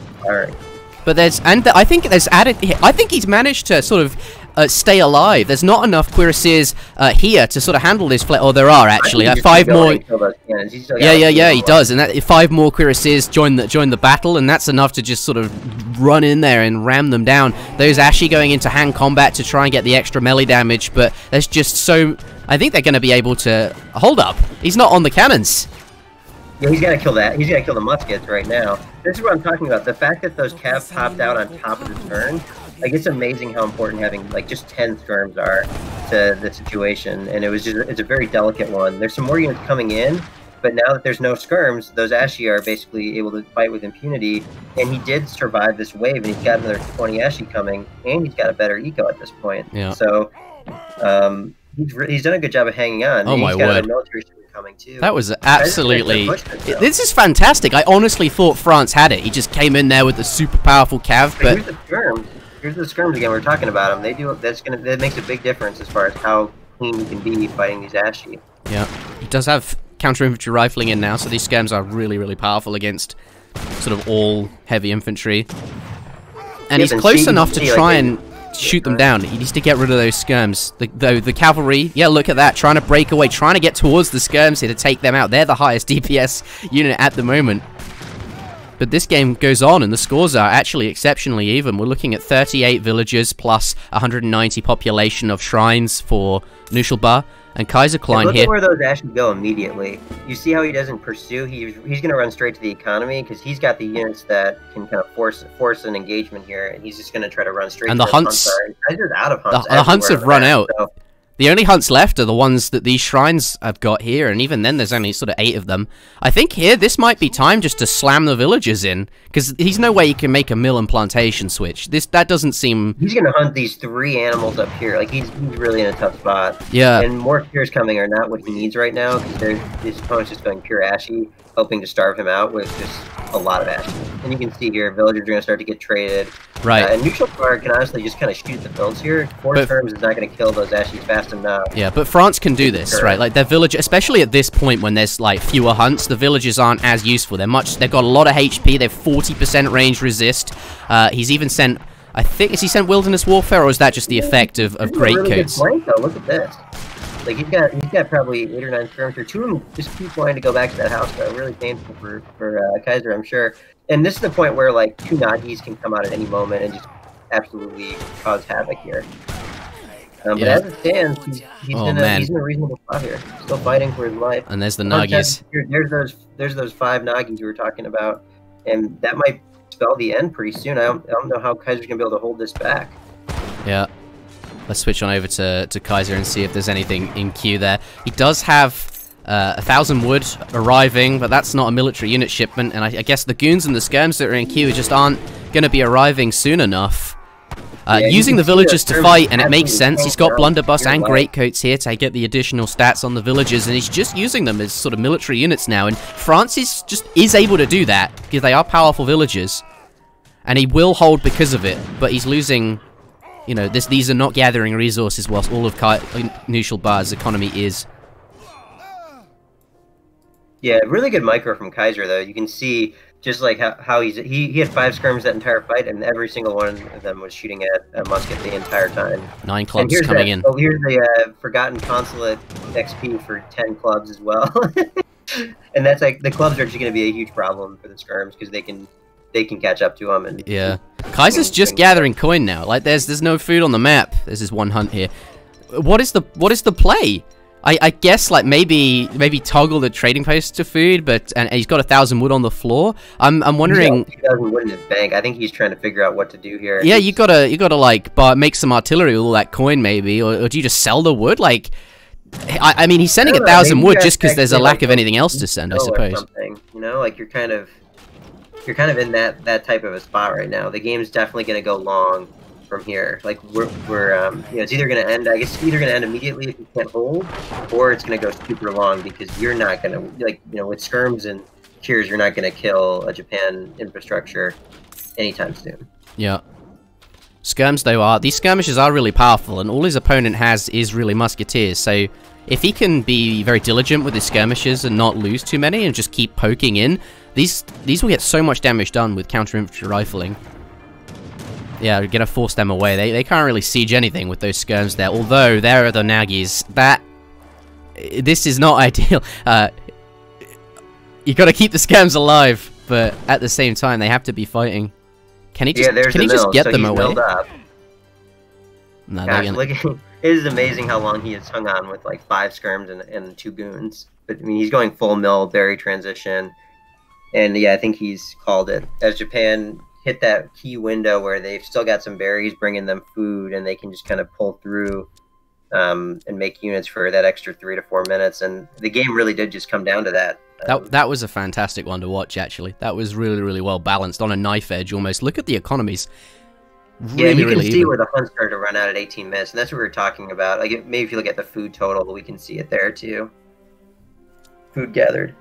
But I think he's managed to sort of stay alive. There's not enough cuirassiers here to sort of handle this. Or there are actually 5 more. Yeah, he does. And 5 more cuirassiers join the battle, and that's enough to just sort of run in there and ram them down. Those Ashi going into hand combat to try and get the extra melee damage, but there's just so. I think they're going to be able to hold up. He's not on the cannons. Yeah, he's got to kill that. He's got to kill the muskets right now. This is what I'm talking about. The fact that those cav popped out on top of the turn, like, it's amazing how important having, like, just 10 skirms are to the situation. And it's a very delicate one. There's some more units coming in, But now that there's no skirms, those Ashi are basically able to fight with impunity. And he did survive this wave, and he's got another 20 Ashi coming, and he's got a better eco at this point. Yeah. So he's done a good job of hanging on. Oh my word! Military coming too. That was absolutely. This is fantastic. I honestly thought France had it. He just came in there with the super powerful cav, but. Here's the skirms. Here's the skirms again. We're talking about them. They do. That makes a big difference as far as how clean you can be fighting these Ashi. Yeah, he does have counter-infantry rifling in now, so these skirms are really, really powerful against sort of all heavy infantry. And he's close enough to try and shoot them down. He needs to get rid of those skirms. The cavalry, yeah, look at that, trying to break away, trying to get towards the skirms here to take them out. They're the highest DPS unit at the moment. But this game goes on, and the scores are actually exceptionally even. We're looking at 38 villagers plus 190 population of shrines for Knuschelbär. And Kaiserklein look here. Look at where those actually go immediately. You see how he doesn't pursue? He's going to run straight to the economy because he's got the units that can kind of force an engagement here, and he's just going to try to run straight. And to the hunts, Kaiser's out of hunts. The hunts have run out. So. The only hunts left are the ones that these shrines have got here, and even then there's only sort of 8 of them. I think here, this might be time just to slam the villagers in, because he's no way he can make a mill and plantation switch. That doesn't seem... He's going to hunt these 3 animals up here. Like, he's really in a tough spot. Yeah. And more cures coming are not what he needs right now, because his opponent's just going pure Ashi, hoping to starve him out with just a lot of Ashi. And you can see here, villagers are going to start to get traded. Right. And Knuschelbär can honestly just kind of shoot the builds here. 4 terms is not going to kill those Ashis fast enough. Yeah, but France can do this, right? Like, their village, especially at this point when there's, like, fewer hunts, the villagers aren't as useful. They've got a lot of HP, they've 40% range resist. He's even sent, I think, has he sent Wilderness Warfare, or is that just the effect of Greatcoats? Really good look at this. Like, he's got probably 8 or 9 skirms here. 2 of them just keep wanting to go back to that house, though. Really painful for Kaiser, I'm sure. And this is the point where, like, 2 Nagis can come out at any moment and just absolutely cause havoc here. But as it stands, he's in a reasonable spot here. Still fighting for his life. And there's the Nagis. There's those 5 Nagis we were talking about, and that might spell the end pretty soon. I don't know how Kaiser's gonna be able to hold this back. Yeah. Let's switch on over to Kaiser and see if there's anything in queue there. He does have 1,000 wood arriving, but that's not a military unit shipment, and I guess the goons and the skirms that are in queue just aren't going to be arriving soon enough. Using the villagers to fight, and it makes sense. He's got blunderbuss and greatcoats here to get the additional stats on the villagers, and he's just using them as sort of military units now, and France is able to do that, because they are powerful villagers, and he will hold because of it, but he's losing... You know, these are not gathering resources whilst all of Knuschelbär's economy is. Yeah, really good micro from Kaiser, though. You can see just like how he had 5 skirms that entire fight, and every single one of them was shooting at a musket the entire time. 9 clubs coming in. Oh, here's the Forgotten Consulate XP for 10 clubs as well. And that's like, the clubs are just going to be a huge problem for the skirms, because they can catch up to him. And yeah, Kaiser's just gathering coin now. Like, there's no food on the map. There's this one hunt here. What is the play? I guess like maybe toggle the trading post to food, and he's got 1,000 wood on the floor. I'm wondering. 2,000 wood in his bank. I think he's trying to figure out what to do here. Yeah, you gotta like make some artillery with all that coin maybe, or do you just sell the wood? Like, I mean, he's sending 1,000 wood just because there's a lack of anything else to send, I suppose. You know, like you're kind of in that type of a spot right now. The game's definitely going to go long from here. Like we're you know, it's either going to end. I guess it's either going to end immediately if you can't hold, or it's going to go super long because you're not going to, like, you know, with skirms and cures, you're not going to kill a Japan infrastructure anytime soon. Yeah. Skirms though these skirmishes are really powerful, and all his opponent has is really musketeers. So if he can be very diligent with his skirmishes and not lose too many and just keep poking in, these will get so much damage done with counter-infantry rifling. Yeah, we're gonna force them away. They can't really siege anything with those skirms there, although there are the Nagis. This is not ideal. You gotta keep the skirms alive, but at the same time, they have to be fighting. Can he just get them away? No, gosh, it is amazing how long he has hung on with like 5 skirms and 2 goons. But I mean, he's going full mill, berry transition. And yeah, I think he's called it. As Japan hit that key window where they've still got some berries bringing them food, and they can just kind of pull through and make units for that extra 3 to 4 minutes. And the game really did just come down to that. That was a fantastic one to watch, actually. That was really, really well balanced on a knife edge almost. Look at the economies. Really, you can see where the hunt started to run out at 18 minutes, and that's what we were talking about. Like, maybe if you look at the food total, we can see it there too. Food gathered.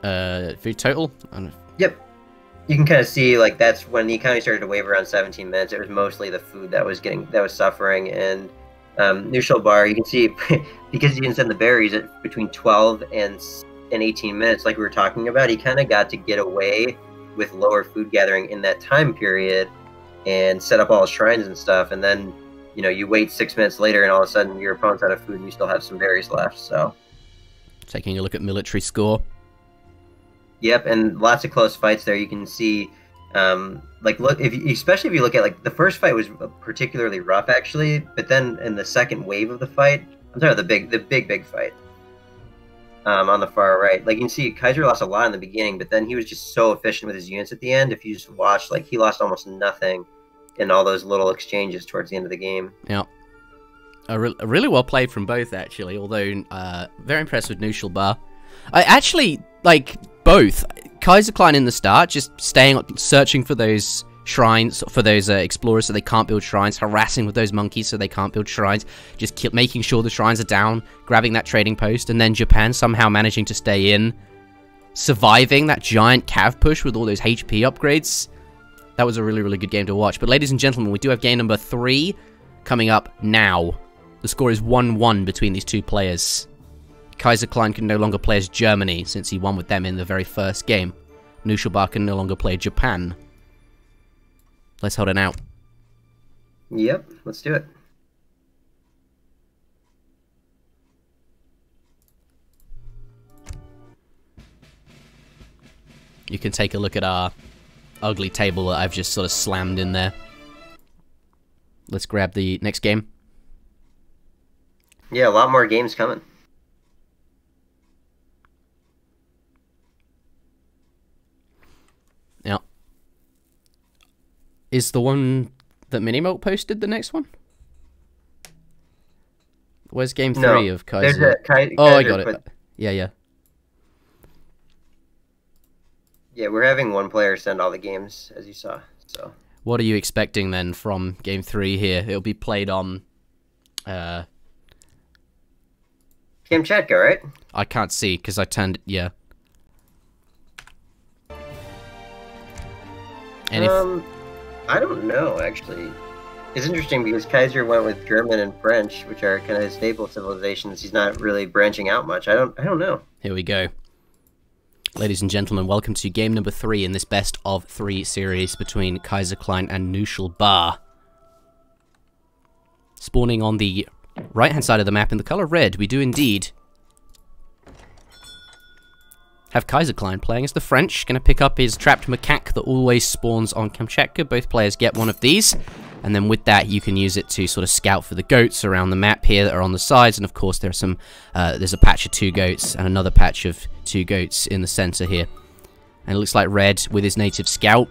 Food total? Yep. You can kind of see, like, that's when the economy started to waver around 17 minutes. It was mostly the food that was suffering, and Knuschelbär, you can see, because he didn't send the berries at between 12 and 18 minutes, like we were talking about, he kind of got to get away with lower food gathering in that time period and set up all his shrines and stuff, and then, you know, you wait 6 minutes later and all of a sudden your opponent's out of food and you still have some berries left, so. Taking a look at military score. Yep, and lots of close fights there. You can see, like, look, especially if you look at, like, the first fight was particularly rough, actually, but then in the second wave of the fight, I'm talking about the big fight, on the far right. Like, you can see Kaiser lost a lot in the beginning, but then he was just so efficient with his units at the end. If you just watch, like, he lost almost nothing in all those little exchanges towards the end of the game. Yeah. Really well played from both, actually, although very impressed with Knuschelbär. I actually, like, both. Kaiserklein in the start, just searching for those shrines, for those explorers so they can't build shrines, harassing with those monkeys so they can't build shrines, just making sure the shrines are down, grabbing that trading post, and then Japan somehow managing to stay in, surviving that giant cav push with all those HP upgrades. That was a really, really good game to watch. But ladies and gentlemen, we do have game number 3 coming up now. The score is 1-1 between these two players. Kaiserklein can no longer play as Germany, since he won with them in the very first game. Knuschelbär can no longer play Japan. Let's hold it out. Yep, let's do it. You can take a look at our ugly table that I've just sort of slammed in there. Let's grab the next game. Yeah, a lot more games coming. Yeah. Is the one that Minimote posted the next one? Where's game 3 of Kaiser? Oh, I got it. Yeah. Yeah, we're having one player send all the games, as you saw. So. What are you expecting then from game 3 here? It'll be played on Kamchatka, right? I can't see because I turned yeah. And I don't know, actually. It's interesting because Kaiser went with German and French, which are kind of his staple civilizations. He's not really branching out much. I don't know. Here we go. Ladies and gentlemen, welcome to game number 3 in this best of 3 series between Kaiserklein and Knuschelbär. Spawning on the right-hand side of the map in the color red, we do indeed have Kaiserklein playing as the French. Going to pick up his trapped macaque that always spawns on Kamchatka. Both players get one of these. And then with that, you can use it to sort of scout for the goats around the map here that are on the sides. And of course, there are some, there's a patch of 2 goats and another patch of 2 goats in the center here. And it looks like red with his native scout.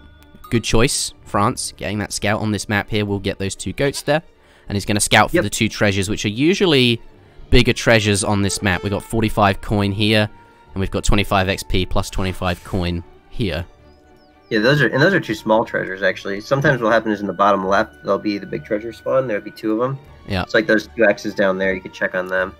Good choice, France. Getting that scout on this map here will get those 2 goats there. And he's going to scout for the 2 treasures, which are usually bigger treasures on this map. We've got 45 coin here, and we've got 25 XP plus 25 coin here. Yeah, those are 2 small treasures, actually. Sometimes what happens is in the bottom left, there'll be the big treasure spawn. There'll be 2 of them. Yeah. It's like those 2 X's down there. You can check on them.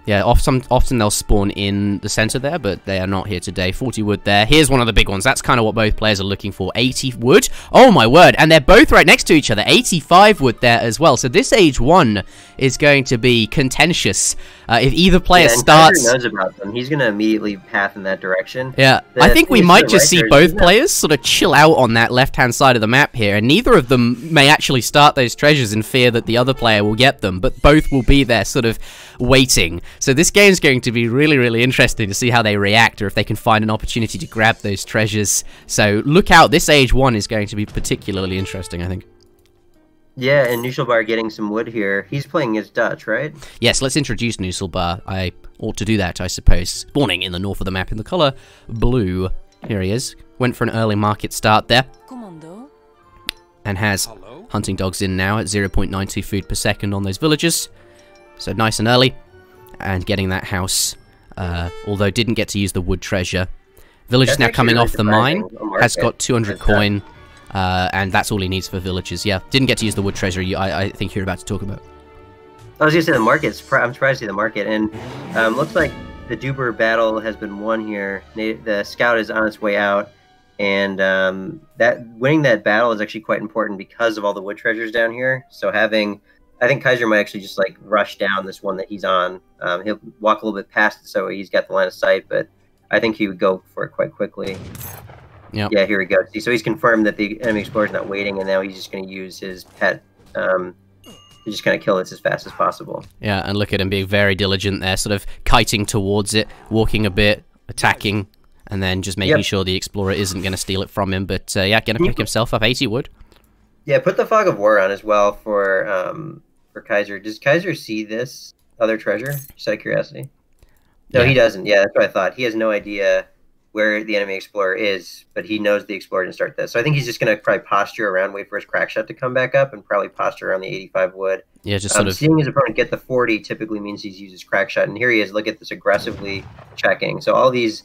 Yeah, often they'll spawn in the center there, but they are not here today. 40 wood there. Here's one of the big ones. That's kind of what both players are looking for. 80 wood. Oh my word. And they're both right next to each other. 85 wood there as well. So this age 1 is going to be contentious. If either player starts... Kaiser knows about them. He's going to immediately path in that direction. Yeah. I think we might just see both players sort of chill out on that left-hand side of the map here. And neither of them may actually start those treasures in fear that the other player will get them. But both will be there sort of waiting. So this game is going to be really, really interesting to see how they react or if they can find an opportunity to grab those treasures. So look out. This age 1 is going to be particularly interesting, I think. Yeah, and Knuschelbär getting some wood here. He's playing as Dutch, right? Yes, let's introduce Knuschelbär. I ought to do that, I suppose. Spawning in the north of the map in the color blue. Here he is. Went for an early market start there. Commando. And has hunting dogs in now at 0.92 food per second on those villagers. So nice and early. And getting that house, although didn't get to use the wood treasure. Villagers now coming off the mine, has got 200 coin, and that's all he needs for villagers. Yeah, didn't get to use the wood treasure, I think you're about to talk about. I was going to say the market. I'm surprised to see the market, and looks like the Duber battle has been won here. The scout is on its way out, and winning that battle is actually quite important because of all the wood treasures down here. So I think Kaiser might actually just like rush down this one that he's on. He'll walk a little bit past it, so he's got the line of sight, but I think he would go for it quite quickly. Yep. Yeah, here we go. See, so he's confirmed that the enemy explorer is not waiting, and now he's just going to use his pet to just kind of kill this as fast as possible. Yeah, and look at him being very diligent there, sort of kiting towards it, walking a bit, attacking, and then just making sure the explorer isn't going to steal it from him. But yeah, going to pick himself up 80 wood. Yeah, put the Fog of War on as well for Kaiser. Does Kaiser see this other treasure? Just out of curiosity. No, he doesn't. Yeah, that's what I thought. He has no idea where the enemy explorer is, but he knows the explorer didn't start this. So I think he's just going to probably posture around, wait for his crack shot to come back up, and probably posture around the 85 wood. Yeah, just sort of seeing his opponent get the 40 typically means he's used his crack shot, and here he is. Look at this aggressively checking. So all these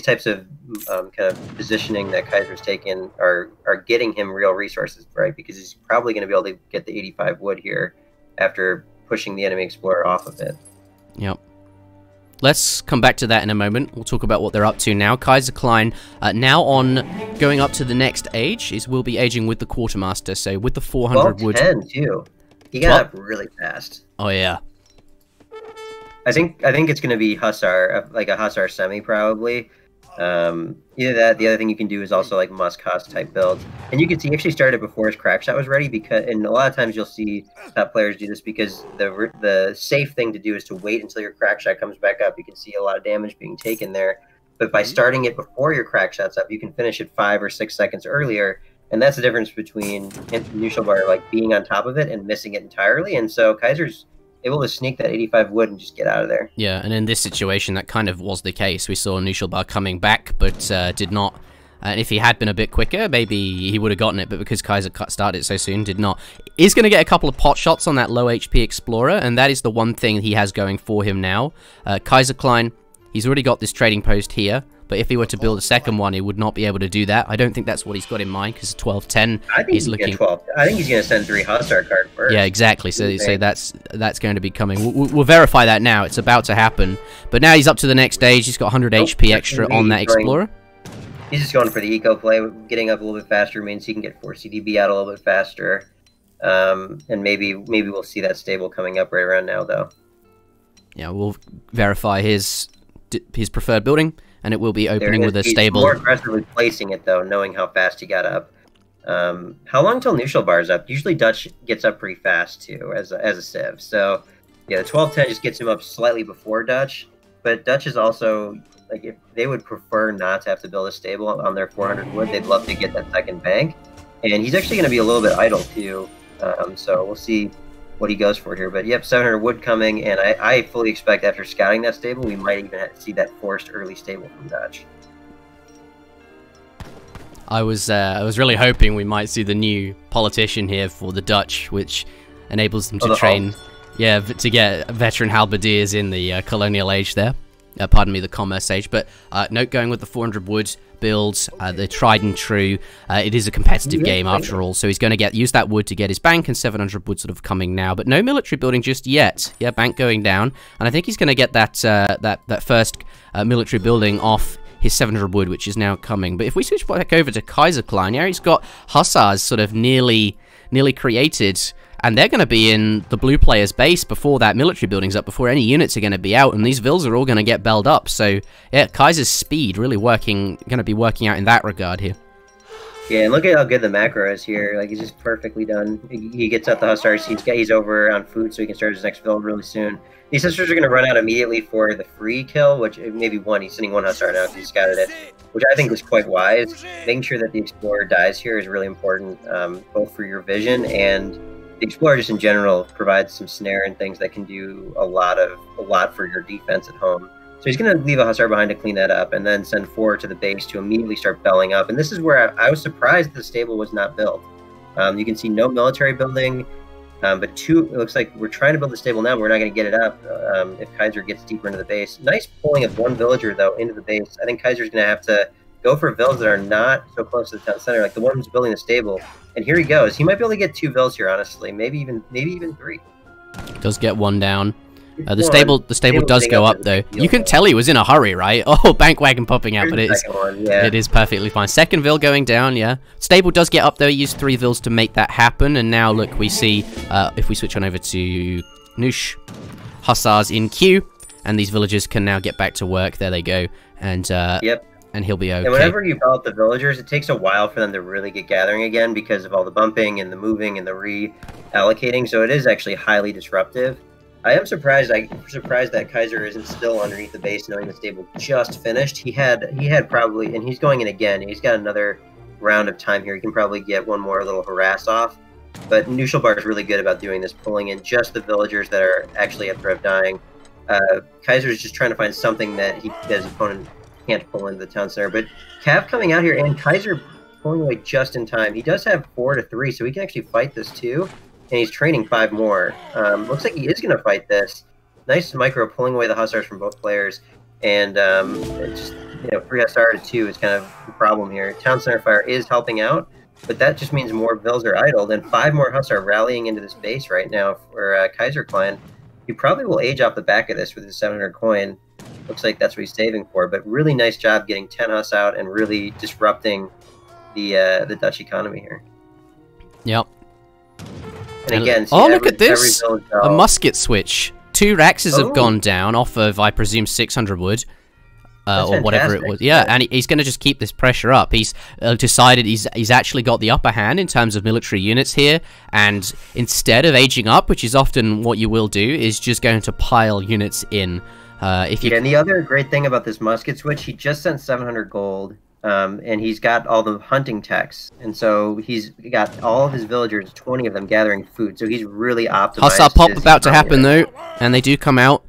types of kind of positioning that Kaiser's taken are getting him real resources, right? Because he's probably going to be able to get the 85 wood here after pushing the enemy explorer off of it. Yep. Let's come back to that in a moment. We'll talk about what they're up to now. Kaiserklein, now on going up to the next age, will be aging with the quartermaster. So with the 400 wood. 10 too. He got up really fast. Oh yeah. I think it's going to be Hussar, like a Hussar semi probably. Either that. The other thing you can do is also like Musk Huss type build, and you can see he actually started before his crack shot was ready, and a lot of times you'll see top players do this because the safe thing to do is to wait until your crack shot comes back up. You can see a lot of damage being taken there, but by starting it before your crack shot's up, you can finish it 5 or 6 seconds earlier, and that's the difference between Knuschelbär like being on top of it and missing it entirely. And so Kaiser's able to sneak that 85 wood and just get out of there. Yeah, and in this situation, that kind of was the case. We saw Knuschelbär coming back, but did not. And if he had been a bit quicker, maybe he would have gotten it, but because Kaiser started so soon, did not. He's going to get a couple of pot shots on that low HP Explorer, and that is the one thing he has going for him now. Kaiserklein, he's already got this trading post here, but if he were to build a second one, he would not be able to do that. I don't think that's what he's got in mind, because 12-10, he's looking... 12. I think he's going to send 3 Hussar cards first. Yeah, exactly. So that's going to be coming. We'll verify that now. It's about to happen. But now he's up to the next stage. He's got 100 HP extra on that Explorer. He's just going for the eco play. Getting up a little bit faster means he can get 4 CDB out a little bit faster. And maybe we'll see that stable coming up right around now, though. Yeah, we'll verify his preferred building, and it will be opening with a stable. He's more aggressively placing it, though, knowing how fast he got up. How long till Knuschelbär's up? Usually Dutch gets up pretty fast, too, as a civ. So, yeah, the 12-10 just gets him up slightly before Dutch. But Dutch is also, like, if they would prefer not to have to build a stable on their 400 wood, they'd love to get that second bank. And he's actually going to be a little bit idle, too. So we'll see what he goes for here. But, yep, 700 wood coming. And I fully expect after scouting that stable, we might even see that forced early stable from Dutch. I was really hoping we might see the new politician here for the Dutch, which enables them to train, to get veteran halberdiers in the colonial age there. Pardon me, the commerce age. But note going with the 400 wood builds, the tried and true. It is a competitive game after all, so he's going to use that wood to get his bank, and 700 wood sort of coming now. But no military building just yet. Yeah, bank going down, and I think he's going to get that that first military building off his 700 wood, which is now coming. But if we switch back over to Kaiserklein, yeah, he's got Hussars sort of nearly created, and they're going to be in the blue player's base before that military building's up, before any units are going to be out, and these vills are all going to get belled up. So yeah, Kaiser's speed really going to be working out in that regard here. Yeah, and look at how good the macro is here. Like, he's just perfectly done. He gets out the Hussars. He's over on food, so he can start his next build really soon. These sisters are going to run out immediately for the free kill, which maybe one. He's sending 1 Hussar now because he scouted it, which I think was quite wise. Making sure that the Explorer dies here is really important, both for your vision and the Explorer just in general provides some snare and things that can do a lot for your defense at home. So he's going to leave a Hussar behind to clean that up, and then send 4 to the base to immediately start belling up. And this is where I was surprised the stable was not built. You can see no military building, but two, it looks like we're trying to build a stable now, but we're not going to get it up if Kaiser gets deeper into the base. Nice pulling of one villager, though, into the base. I think Kaiser's going to have to go for villas that are not so close to the town center, like the one who's building the stable. And here he goes. He might be able to get 2 villas here, honestly. Maybe even 3. Does get one down. The stable does go up though. You can tell he was in a hurry, right? Oh, bank wagon popping out, but it is perfectly fine. Second vil going down, yeah. Stable does get up though. He used 3 vils to make that happen, and now look, we see if we switch on over to Knusch, hussars in queue, and these villagers can now get back to work. There they go, and and he'll be okay. And whenever you develop the villagers, it takes a while for them to really get gathering again because of all the bumping and the moving and the reallocating. So it is actually highly disruptive. I am surprised. I'm surprised that Kaiser isn't still underneath the base, knowing the stable just finished. He had probably, and he's going in again. He's got another round of time here. He can probably get one more little harass off. But Knuschelbär is really good about doing this, pulling in just the villagers that are actually at threat of dying. Kaiser is just trying to find something that his opponent can't pull into the town center. But Cav coming out here, and Kaiser pulling away just in time. He does have 4 to 3, so he can actually fight this too. And he's training 5 more. Looks like he is going to fight this. Nice micro pulling away the hussars from both players. And it's just, 3 hussar to 2 is kind of the problem here. Town center fire is helping out, but that just means more vills are idled. And 5 more hussar rallying into this base right now for Kaiserklein. He probably will age off the back of this with his 700 coin. Looks like that's what he's saving for. But really nice job getting 10 huss out and really disrupting the Dutch economy here. Yep. And again, look at this! A musket switch. 2 Raxes have gone down off of, I presume, 600 wood. Or whatever it was. Yeah, and he's going to just keep this pressure up. He's decided he's actually got the upper hand in terms of military units here, and instead of aging up, which is often what you will do, is just going to pile units in. And the other great thing about this musket switch, he just sent 700 gold. And he's got all the hunting techs, and so he's got all of his villagers, 20 of them, gathering food. So he's really optimized. Hussar pop about to happen though, and they do come out.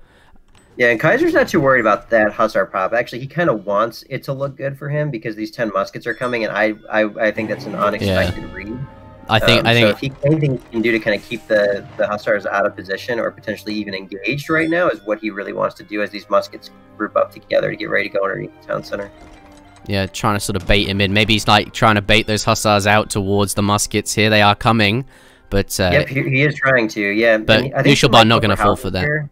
Yeah, and Kaiser's not too worried about that hussar pop. Actually, he kind of wants it to look good for him because these 10 muskets are coming, and I think that's an unexpected read. I think so if anything he can do to kind of keep the hussars out of position or potentially even engaged right now is what he really wants to do as these muskets group up together to get ready to go underneath the town center. Yeah, trying to sort of bait him in. Maybe he's like trying to bait those hussars out towards the muskets here. They are coming, but yep, he is trying to. Yeah, but Knuschelbär not going to fall for that. Here.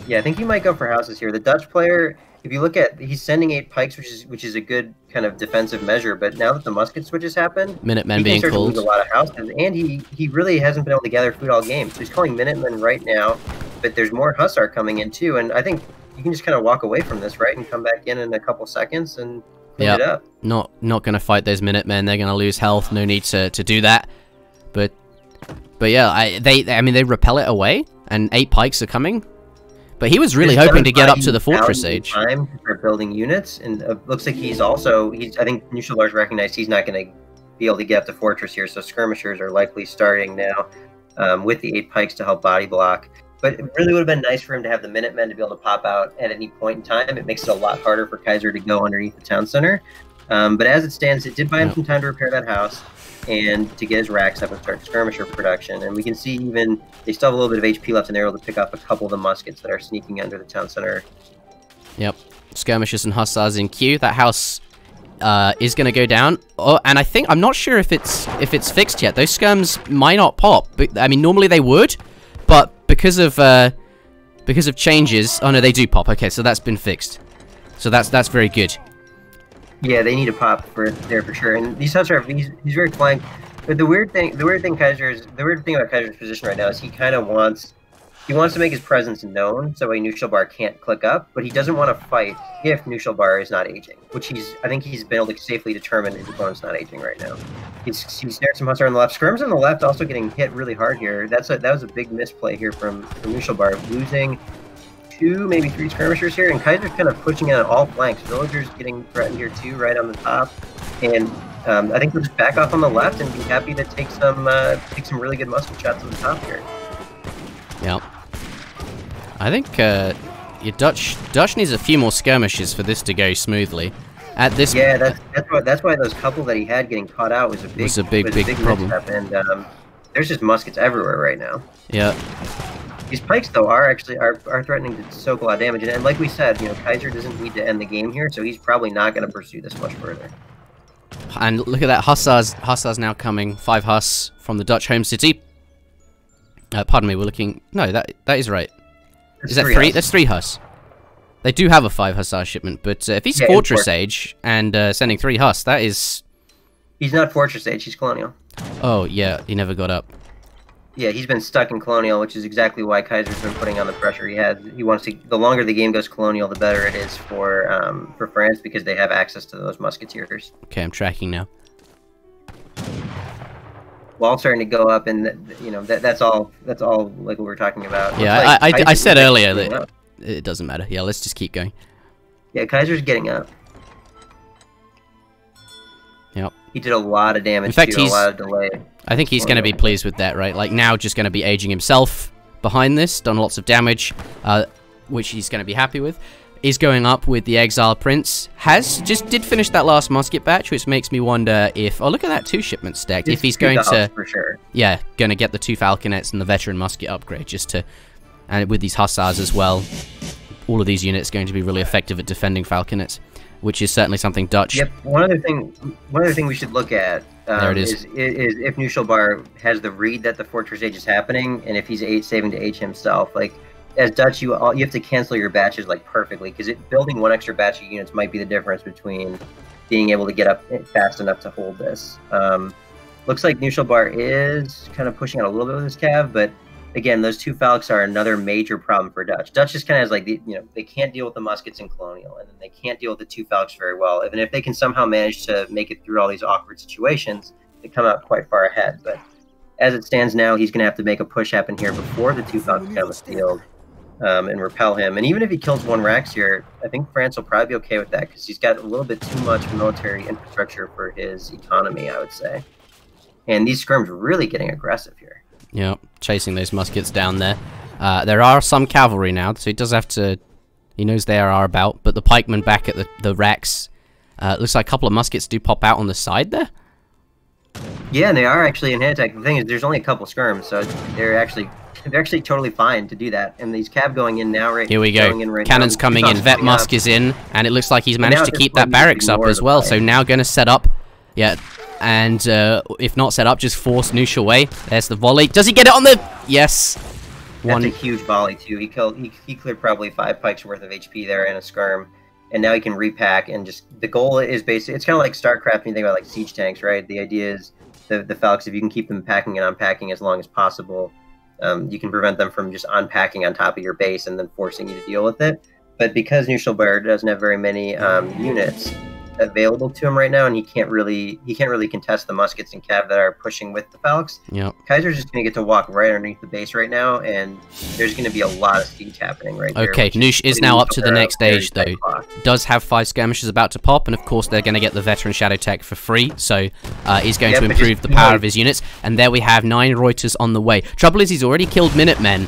Yeah, I think he might go for houses here. The Dutch player, if you look at, he's sending 8 pikes, which is a good kind of defensive measure. But now that the musket switches happen, Minutemen being called, a lot of houses, and he really hasn't been able to gather food all game. So he's calling Minutemen right now, but there's more hussar coming in too. And I think you can just kind of walk away from this, right, and come back in a couple seconds and. Yeah, not going to fight those Minutemen. They're going to lose health. No need to do that. But yeah, they repel it away, and 8 pikes are coming. But he was really hoping to get up to the fortress age. Time for building units, and it looks like I think Knuschelbär's recognized he's not going to be able to get up to fortress here. So skirmishers are likely starting now with the 8 pikes to help body block. But it really would have been nice for him to have the Minutemen to be able to pop out at any point in time. It makes it a lot harder for Kaiser to go underneath the town center. But as it stands, it did buy him some time to repair that house and to get his racks up and start skirmisher production. And we can see even they still have a little bit of HP left, and they're able to pick up a couple of the muskets that are sneaking under the town center. Yep, skirmishers and hussars in queue. That house is going to go down. Oh, and I'm not sure if it's fixed yet. Those skirms might not pop. But, I mean, normally they would. But because of changes, oh no, they do pop. Okay, so that's been fixed. So that's very good. Yeah, they need to pop for sure. And these hussar, he's very flanked. But the weird thing about Kaiser's position right now is he kind of wants to make his presence known, so Knuschelbär can't click up, but he doesn't want to fight if Knuschelbär is not aging, which I think he's been able to safely determine his opponent's not aging right now. He snared some hussar on the left. Skirms on the left also getting hit really hard here. That was a big misplay here from Knuschelbär, losing 2, maybe 3 skirmishers here, and Kaiser's kind of pushing in on all flanks. Villagers getting threatened here too, right on the top, and I think we'll just back off on the left and be happy to take some really good musket shots on the top here. Yeah. I think your Dutch needs a few more skirmishes for this to go smoothly. At this, yeah, that's why those couple that he had getting caught out was a big problem. misstep, and there's just muskets everywhere right now. Yeah. These pikes though are threatening to soak a lot of damage, and like we said, you know, Kaiser doesn't need to end the game here, so he's probably not going to pursue this much further. And look at that, Hussars now coming. 5 Huss from the Dutch home city. Pardon me, we're looking. No, that is right. Is that 3? That's 3 Huss. They do have a 5 Hussar shipment, but if he's Fortress Age and sending 3 Huss, that is. He's not Fortress Age. He's Colonial. Oh yeah, he never got up. Yeah, he's been stuck in Colonial, which is exactly why Kaiser's been putting on the pressure he has. He wants to. The longer the game goes Colonial, the better it is for France because they have access to those musketeers. Okay, I'm tracking now. Wall starting to go up, and you know that's all like what we're talking about. Yeah, like I said earlier that it doesn't matter. Yeah, let's just keep going. Yeah, Kaiser's getting up. Yep. He did a lot of damage. In fact, a lot of delay. I think he's going to be pleased with that, right? Like now, just going to be aging himself behind this, done lots of damage, which he's going to be happy with. Is going up with the Exile Prince. Did finish that last musket batch, which makes me wonder if. Oh, look at that, 2 shipments stacked. If he's going to, for sure. Yeah, going to get the 2 Falconets and the veteran musket upgrade, and with these Hussars as well. All of these units are going to be really effective at defending Falconets, which is certainly something Dutch. Yep. One other thing we should look at there it is if Knuschelbär has the read that the Fortress Age is happening, and if he's saving to H himself. Like as Dutch, you have to cancel your batches like perfectly because building 1 extra batch of units might be the difference between being able to get up fast enough to hold this. Looks like Knuschelbär is kind of pushing out a little bit with his cav, but again, those 2 Falcons are another major problem for Dutch. Dutch just kind of has like they can't deal with the muskets in Colonial, and then they can't deal with the 2 Falcons very well. Even if they can somehow manage to make it through all these awkward situations, they come out quite far ahead. But as it stands now, he's going to have to make a push happen here before the 2 Falcons come to the field and repel him. And even if he kills 1 Rax here, I think France will probably be okay with that because he's got a little bit too much military infrastructure for his economy, I would say. And these scrims are really getting aggressive here. Yeah, chasing those muskets down there. There are some cavalry now, so he does have to. He knows they are about, but the pikemen back at the racks. Looks like a couple of muskets do pop out on the side there. Yeah, and they are actually in hand attack. The thing is, there's only a couple skirms, so they're actually totally fine to do that. And these cav going in now, right? Here we go. Cannons coming in. Vet Musk is in, and it looks like he's managed to keep that barracks up as well. So now going to set up. Yeah. And if not set up, just force Noosh away. There's the volley. Does he get it on the... Yes. That's a huge volley, too. He cleared probably 5 pikes worth of HP there in a skirm. And now he can repack. And just the goal is basically... It's kind of like StarCraft when you think about like siege tanks, right? The idea is the Falcons, if you can keep them packing and unpacking as long as possible, you can prevent them from just unpacking on top of your base and then forcing you to deal with it. But because Knuschelbär doesn't have very many units available to him right now, and he can't really contest the muskets and cav that are pushing with the Falcons. Yep. Kaiser's just going to get to walk right underneath the base right now, and there's going to be a lot of siege happening right there. Okay, Noosh is now up to the next stage though. Does have 5 skirmishes about to pop, and of course they're going to get the veteran shadow tech for free, so he's going to improve the power of his units. And there we have 9 Reuters on the way. Trouble is he's already killed Minutemen,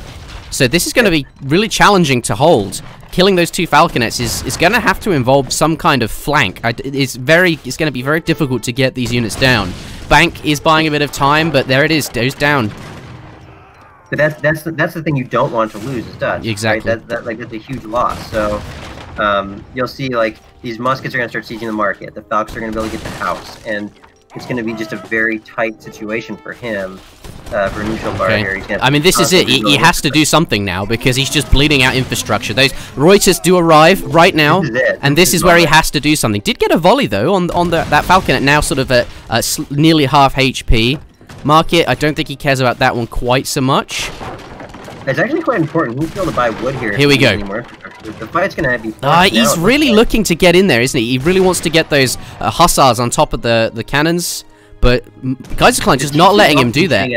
so this is going to be really challenging to hold. Killing those 2 Falconets is going to have to involve some kind of flank. It's going to be very difficult to get these units down. Bank is buying a bit of time, but there it is, goes down. But that's the thing you don't want to lose is Dutch. Exactly. Right? That's a huge loss. So you'll see like these muskets are going to start sieging the market. The Falcons are going to be able to get the house, and it's going to be just a very tight situation for him. For Knuschelbär here. I mean, this is it. He has to do something now because he's just bleeding out infrastructure. Those Reuters do arrive right now, and this is where he has to do something. Did get a volley though on that Falconet, now sort of at nearly half HP. Market, I don't think he cares about that one quite so much. It's actually quite important. He's able to buy wood here. Here we go. The fight's gonna be. He's really looking to get in there, isn't he? He really wants to get those Hussars on top of the cannons. But Kaiserklein just not letting him do that.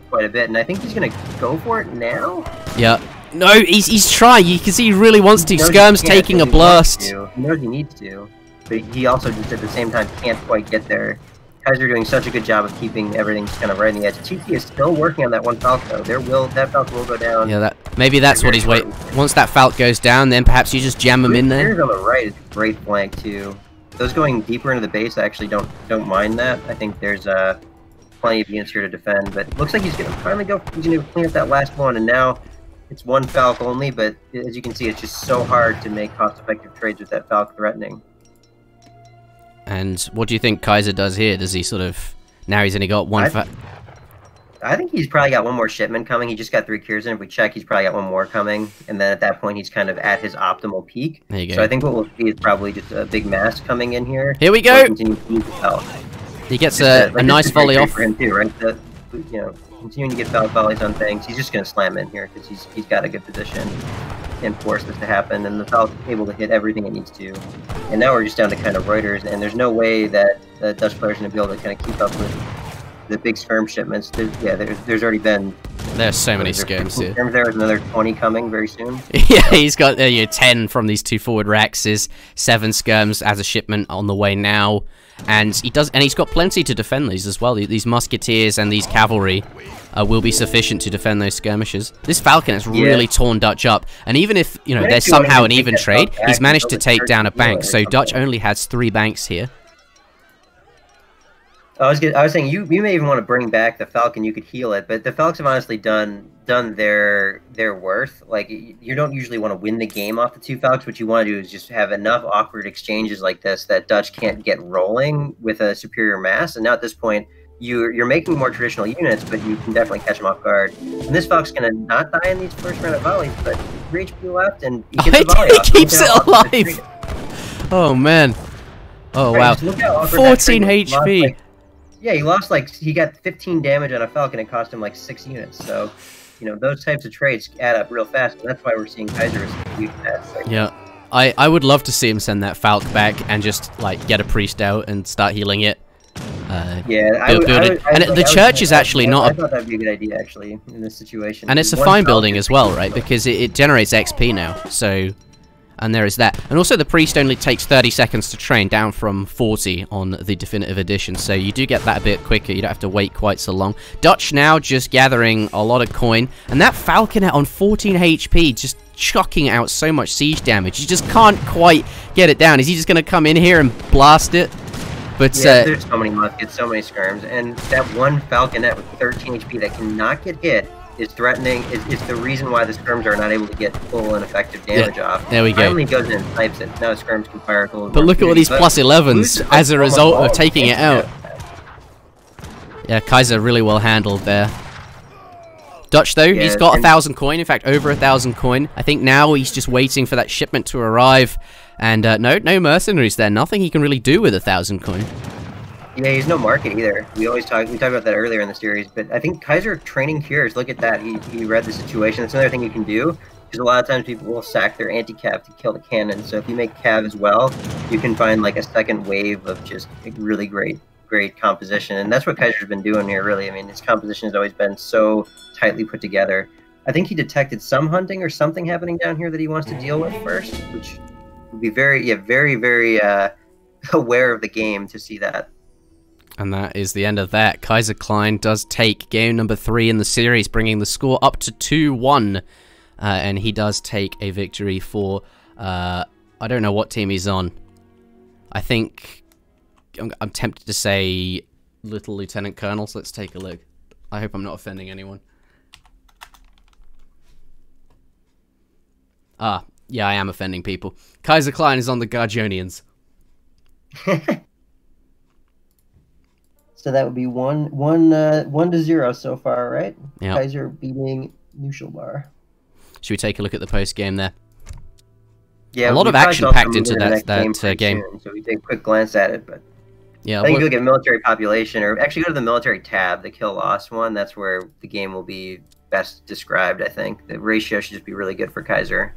Quite a bit, and I think he's gonna go for it now. Yeah. No, he's trying. You can see he really wants to. Skirm's taking a blast. He knows he needs to, but he also just at the same time can't quite get there. Kaiser doing such a good job of keeping everything just kind of right on the edge. TT is still working on that 1 Falco. That Falco will go down. Yeah, maybe that's what he's waiting. Once that Falco goes down, then perhaps you just jam him in there. Here's on the right is a great flank too. Those going deeper into the base, I actually don't mind that. I think there's plenty of units here to defend, but it looks like he's going to finally go. He's going to clean up that last one, and now it's one Falc only. But as you can see, it's just so hard to make cost-effective trades with that Falc threatening. And what do you think Kaiser does here? Does he sort of now he's only got one? I think he's probably got one more shipment coming. He just got 3 cures in. If we check, he's probably got one more coming. And then at that point, he's kind of at his optimal peak. There you go. So I think what we'll see is probably just a big mass coming in here. Here we go! He gets a nice volley off. For him too, right? Continuing to get volleys on things. He's just going to slam in here because he's got a good position and force this to happen. And the Falc's able to hit everything it needs to. And now we're just down to kind of Reuters. And there's no way that the Dutch player's going to be able to kind of keep up with the big skirm shipments. There's already been... There's so many skirms here. There's another 20 coming very soon. Yeah, he's got 10 from these 2 forward Raxes, 7 skirms as a shipment on the way now, and he's got plenty to defend these as well. These musketeers and these cavalry will be sufficient to defend those skirmishes. This Falcon has really torn Dutch up, and even if there's somehow an even trade, he's managed to take down a bank. So Dutch only has 3 banks here. I was saying you may even want to bring back the Falcon. You could heal it, but the Falcons have honestly done their worth. Like, you don't usually want to win the game off the 2 Falcons. What you want to do is just have enough awkward exchanges like this that Dutch can't get rolling with a superior mass. And now at this point, you're making more traditional units, but you can definitely catch them off guard. And this Falc's gonna not die in these first round of volleys, but 3 HP left, and he gets the volley off. He keeps it alive. Oh man. Oh wow. 14 HP. Yeah, he got 15 damage on a Falcon. It cost him like 6 units. So, those types of trades add up real fast. And that's why we're seeing Kaiser use that. Yeah, I would love to see him send that Falc back and just get a priest out and start healing it. The church is actually not. I thought that'd be a good idea actually in this situation. And it's a fine building as well, right? Because it generates XP now. So. And there is that. And also the priest only takes 30 seconds to train, down from 40 on the definitive edition. So you do get that a bit quicker. You don't have to wait quite so long. Dutch now just gathering a lot of coin. And that Falconet on 14 HP just chucking out so much siege damage. You just can't quite get it down. Is he just going to come in here and blast it? But there's so many muskets, so many skirms. And that one Falconet with 13 HP that cannot get hit is threatening, is the reason why the skirms are not able to get full and effective damage off. There we go. Finally goes in and snipes it. Now skirms can fire a little. But look at all these plus 11s as a result of taking it out. Yeah, Kaiser really well handled there. Dutch though, he's got 1,000 coin. In fact, over 1,000 coin. I think now he's just waiting for that shipment to arrive. And no mercenaries there. Nothing he can really do with 1,000 coin. Yeah, he's no market either. We talked about that earlier in the series, but I think Kaiser training cures. Look at that. He read the situation. That's another thing you can do, because a lot of times people will sack their anti-cav to kill the cannon. So if you make cav as well, you can find like a second wave of just really great composition. And that's what Kaiser's been doing here, really. I mean, his composition has always been so tightly put together. I think he detected some hunting or something happening down here that he wants to deal with first, which would be very aware of the game to see that. And that is the end of that. Kaiserklein does take game number 3 in the series, bringing the score up to 2-1. And he does take a victory for, I don't know what team he's on. I think, I'm tempted to say Little Lieutenant Colonel, so let's take a look. I hope I'm not offending anyone. Ah, yeah, I am offending people. Kaiserklein is on the Guardianians. So that would be 1-0 so far, right? Yeah. Kaiser beating Knuschelbär. Should we take a look at the post game there? Yeah, a lot of action packed into that game. Soon, so we take a quick glance at it, but yeah, I think you look at military population, or actually go to the military tab, the kill loss one. That's where the game will be best described. I think the ratio should just be really good for Kaiser.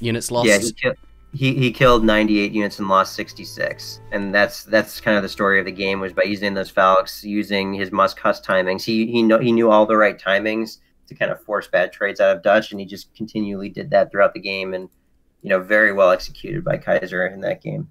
Units lost. Yeah, he killed 98 units and lost 66, and that's kind of the story of the game, was by using those Falcs, using his Musk-Huss timings. He knew all the right timings to kind of force bad trades out of Dutch, and he just continually did that throughout the game, and very well executed by Kaiser in that game.